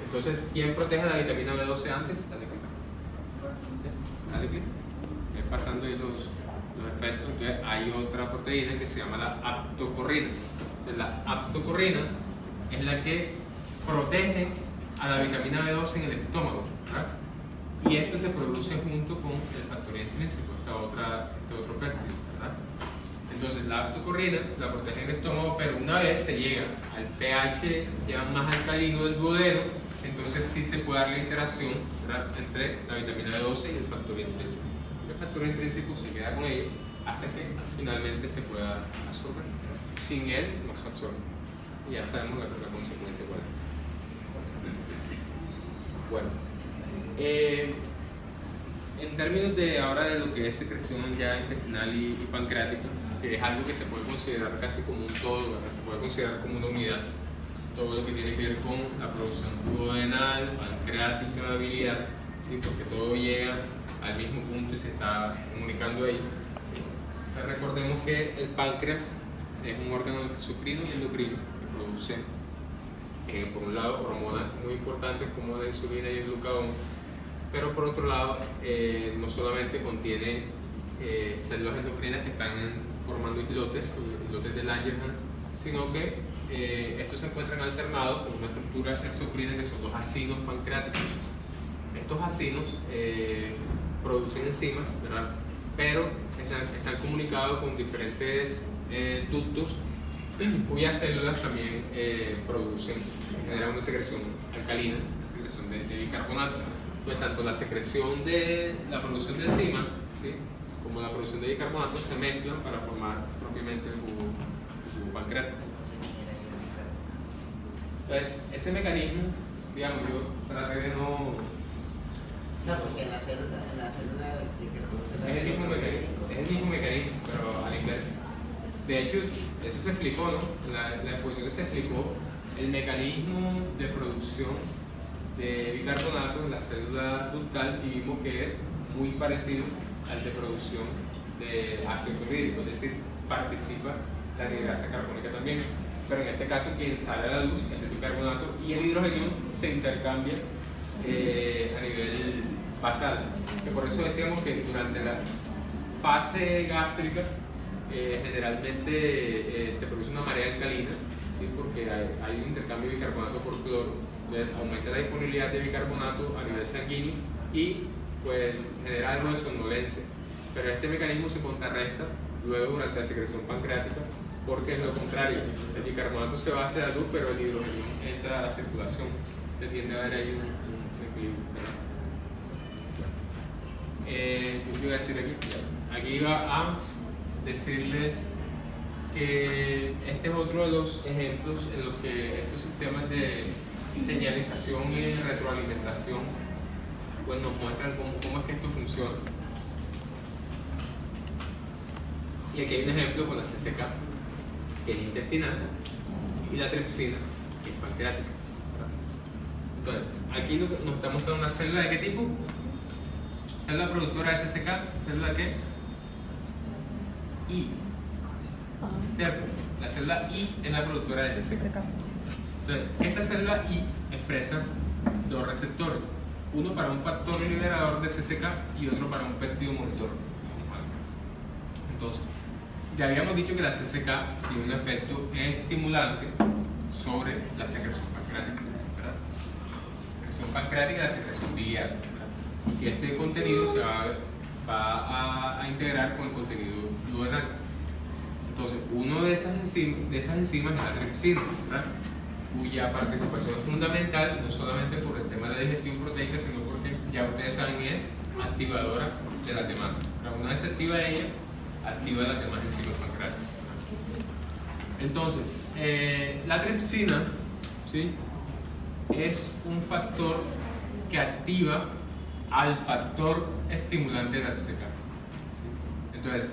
Entonces, ¿quién protege la vitamina B12 antes? Dale clic. Pasando ahí los efectos. Entonces, hay otra proteína que se llama la aptocorrina. Entonces, la aptocorrina es la que protege a la vitamina B12 en el estómago, ¿verdad? Y esto se produce junto con el factor intrínseco, este otro péptido, ¿verdad? Entonces la aptocorrina la protege en el estómago, pero una vez se llega al pH ya más alcalino del duodeno, entonces sí se puede dar la interacción, ¿verdad?, entre la vitamina B12 y el factor intrínseco. El factor intrínseco se queda con ella hasta que finalmente se pueda absorber. Sin él no se absorbe. Y ya sabemos la consecuencia cuál es. Bueno, en términos de ahora de lo que es secreción ya intestinal y pancreática, que es algo que se puede considerar casi como un todo, ¿verdad? Se puede considerar como una unidad, todo lo que tiene que ver con la producción duodenal, pancreática, biliar, ¿sí? Porque todo llega al mismo punto y se está comunicando ahí, ¿sí? Entonces, recordemos que el páncreas es un órgano exocrino y endocrino que produce, por un lado, hormonas muy importantes como la insulina y el glucagón, pero por otro lado, no solamente contiene células endocrinas que están formando islotes de Langerhans, sino que estos se encuentran alternados con una estructura exocrina que son los acinos pancreáticos. Estos acinos producen enzimas, ¿verdad?, pero están comunicados con diferentes ductos cuyas células también generan una secreción alcalina, una secreción de bicarbonato. Pues tanto la secreción de la producción de enzimas, ¿sí?, como la producción de bicarbonato se mezclan para formar propiamente el jugo pancreático. Entonces, ese mecanismo, digamos, yo traté de no... No, porque la célula de que produce Es el mismo mecanismo, pero a la inversa. De hecho, eso se explicó, ¿no? En la exposición se explicó el mecanismo de producción de bicarbonato en la célula ductal y vimos que es muy parecido al de producción de ácido clorhídrico, es decir, participa la anhidrasa carbónica también. Pero en este caso quien sale a la luz es el bicarbonato y el hidrógeno se intercambia a nivel basal. Que por eso decíamos que durante la fase gástrica generalmente se produce una marea alcalina, ¿sí? Porque hay un intercambio de bicarbonato por cloro, entonces aumenta la disponibilidad de bicarbonato a nivel sanguíneo y pues genera algo de somnolencia. Pero este mecanismo se contrarresta luego durante la secreción pancreática, porque es lo contrario, el bicarbonato se va hacia la luz, pero el hidrógeno entra a la circulación, se tiende a haber ahí un equilibrio. ¿Qué iba a decir aquí? Aquí iba a decirles que este es otro de los ejemplos en los que estos sistemas de señalización y retroalimentación pues nos muestran cómo es que esto funciona. Y aquí hay un ejemplo con la CCK, que es intestinal, y la tripsina, que es pancreática. Entonces, aquí nos está mostrando una célula de qué tipo. Célula productora de CCK, célula ¿qué? I. ¿Cierto? La célula I es la productora de CCK. Entonces, esta célula I expresa dos receptores, uno para un factor liberador de CCK y otro para un péptido monitor. Entonces, ya habíamos dicho que la CCK tiene un efecto estimulante sobre la secreción pancreática, ¿verdad? La secreción pancreática y la secreción biliar, ¿verdad? Y que este contenido se va a integrar con el contenido duodenal. Entonces, uno de esas enzimas es la tripsina, ¿verdad? Cuya participación es fundamental, no solamente por el tema de la digestión proteica, sino porque ya ustedes saben es activadora de las demás. Pero una vez se activa ella, activa las demás enzimas pancreáticas. Entonces, la tripsina, ¿sí?, es un factor que activa al factor estimulante de la CCK. ¿Sí? Entonces,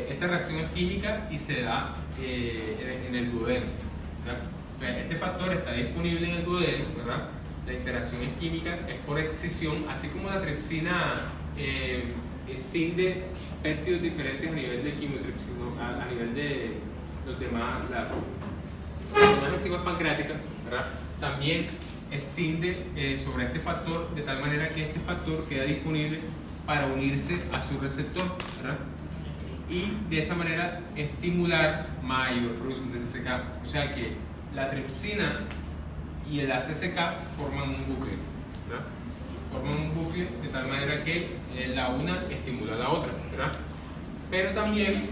esta reacción es química y se da en el duodeno. Este factor está disponible en el duodeno, ¿verdad? La interacción es química, es por excisión, así como la tripsina escinde péptidos diferentes a nivel de quimiotripsina, a nivel de las demás enzimas pancreáticas, ¿verdad? También escinde sobre este factor de tal manera que este factor queda disponible para unirse a su receptor, ¿verdad? Y de esa manera estimular mayor producción de CCK. O sea que la tripsina y el ACCK forman un bucle, ¿verdad? Forman un bucle de tal manera que la una estimula a la otra, ¿verdad? Pero también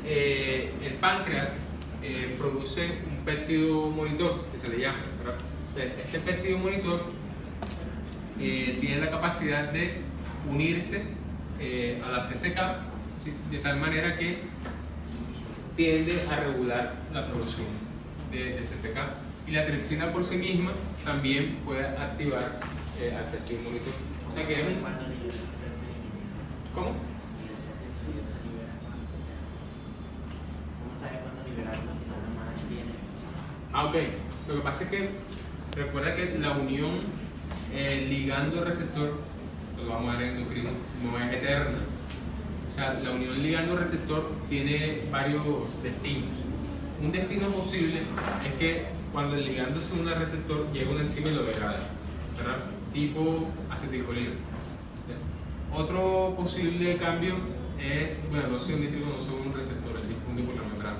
el páncreas produce un péptido monitor, que se le llama, ¿verdad? Este péptido monitor tiene la capacidad de unirse a la CCK, ¿sí?, de tal manera que tiende a regular la producción de CCK. Y la tripsina por sí misma también puede activar al péptido monitor. O sea que es un... ¿Cómo? Ah, ok. Lo que pasa es que recuerda que la unión ligando-receptor, lo vamos a ver en endocrino, no es eterna. O sea, la unión ligando-receptor tiene varios destinos. Un destino posible es que cuando el ligando se une al receptor llega una enzima y lo degrada, ¿verdad? Tipo acetilcolina. Otro posible cambio es, bueno, el óxido nítrico no son un receptor, es difunde por la membrana.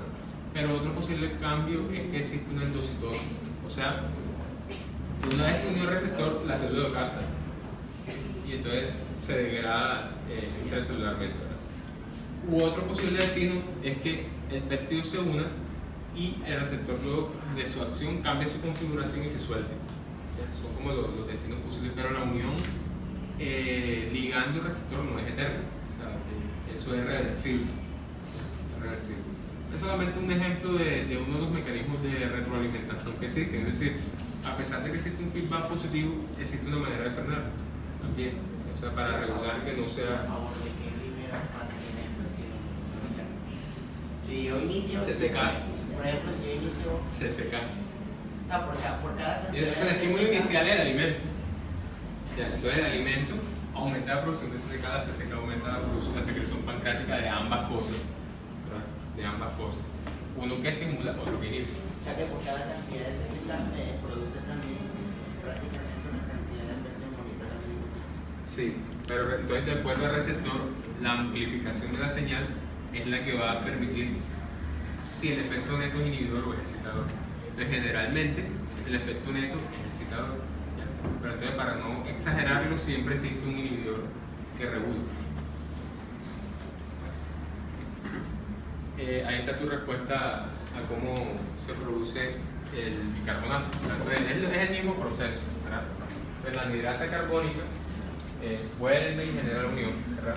Pero otro posible cambio es que existe una endocitosis. O sea, una vez se unió al receptor, la célula lo capta y entonces se degrada intracelularmente, ¿verdad? U otro posible destino es que el péptido se una y el receptor luego de su acción cambia su configuración y se suelte. Son como los destinos posibles, pero la unión ligando el receptor no es eterna. O sea, eso es reversible. Es solamente un ejemplo de uno de los mecanismos de retroalimentación que existen. Es decir, a pesar de que existe un feedback positivo, existe una manera de frenar también. O sea, para regular que no sea... ¿A favor de qué libera para tener? Si yo inicio... CCK. Por ejemplo, si yo inicio... CCK. Por cada El estímulo inicial es el alimento. O sea, entonces el alimento aumenta la producción de CCK, la CCK aumenta la secreción pancreática de ambas cosas, ¿verdad? De ambas cosas. Uno que estimula, otro que inhibe. O sea que por cada cantidad de CCK produce también prácticamente una cantidad de efectos monitorados. Sí, pero entonces de acuerdo al receptor, la amplificación de la señal es la que va a permitir si el efecto neto es inhibidor o es excitador. Entonces, generalmente el efecto neto es excitador, ¿ya? Pero entonces para no exagerarlo siempre existe un inhibidor que regula. Ahí está tu respuesta a cómo se produce el bicarbonato. Entonces, es el mismo proceso, ¿verdad? Entonces, la anhidrasa carbónica vuelve y genera la unión, ¿verdad?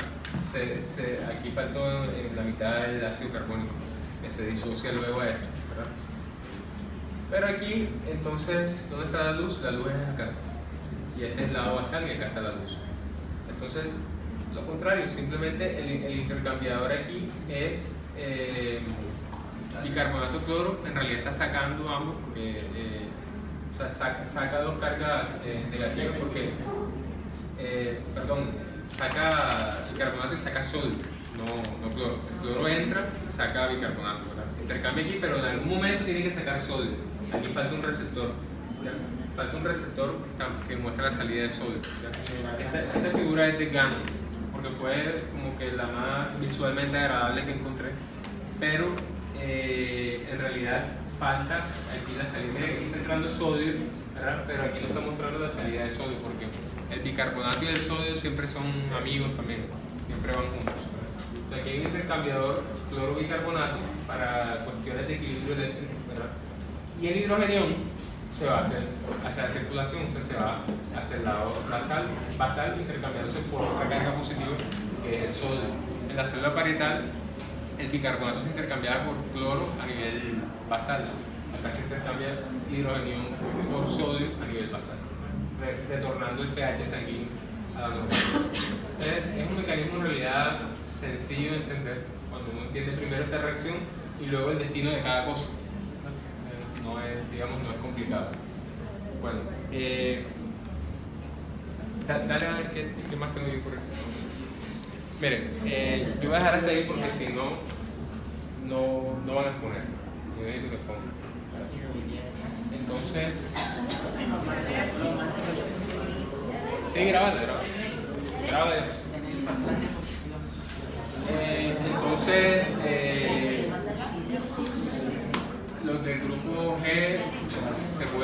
Aquí faltó en la mitad del ácido carbónico, que se disocia luego a esto, ¿verdad? Pero aquí, entonces, ¿dónde está la luz? La luz es acá. Y este es el lado basal y acá está la luz. Entonces, lo contrario, simplemente el intercambiador aquí es bicarbonato cloro, en realidad está sacando ambos, porque o sea, saca dos cargas negativas, porque, saca bicarbonato y saca sodio, no cloro. El cloro entra y saca bicarbonato, ¿verdad? Intercambia aquí, pero en algún momento tiene que sacar sodio. Aquí falta un receptor, ¿ya? Falta un receptor que muestra la salida de sodio, ¿ya? Esta figura es de Gannon, porque fue como que la más visualmente agradable que encontré, pero en realidad falta aquí la salida. Miren, aquí está entrando sodio, ¿verdad? Pero aquí no está mostrando la salida de sodio, porque el bicarbonato y el sodio siempre son amigos también, siempre van juntos. Entonces, aquí hay un intercambiador cloro-bicarbonato para cuestiones de equilibrio eléctrico, ¿verdad? Y el hidrogenión se va a hacer hacia la circulación, o sea, se va hacia el lado basal intercambiándose por otra carga positiva que es el sodio. En la célula parietal el bicarbonato se intercambiaba por cloro a nivel basal, acá se intercambia hidrogenión por sodio a nivel basal, retornando el pH sanguíneo a la normalidad. Es un mecanismo en realidad sencillo de entender cuando uno entiende primero esta reacción y luego el destino de cada cosa. No es, digamos, no es complicado. Bueno, dale a ver qué más tengo yo por aquí. Miren, yo voy a dejar hasta ahí porque si no van a exponer. Yo necesito que pongan. Entonces, sí, grábala. Entonces, los del grupo G se pueden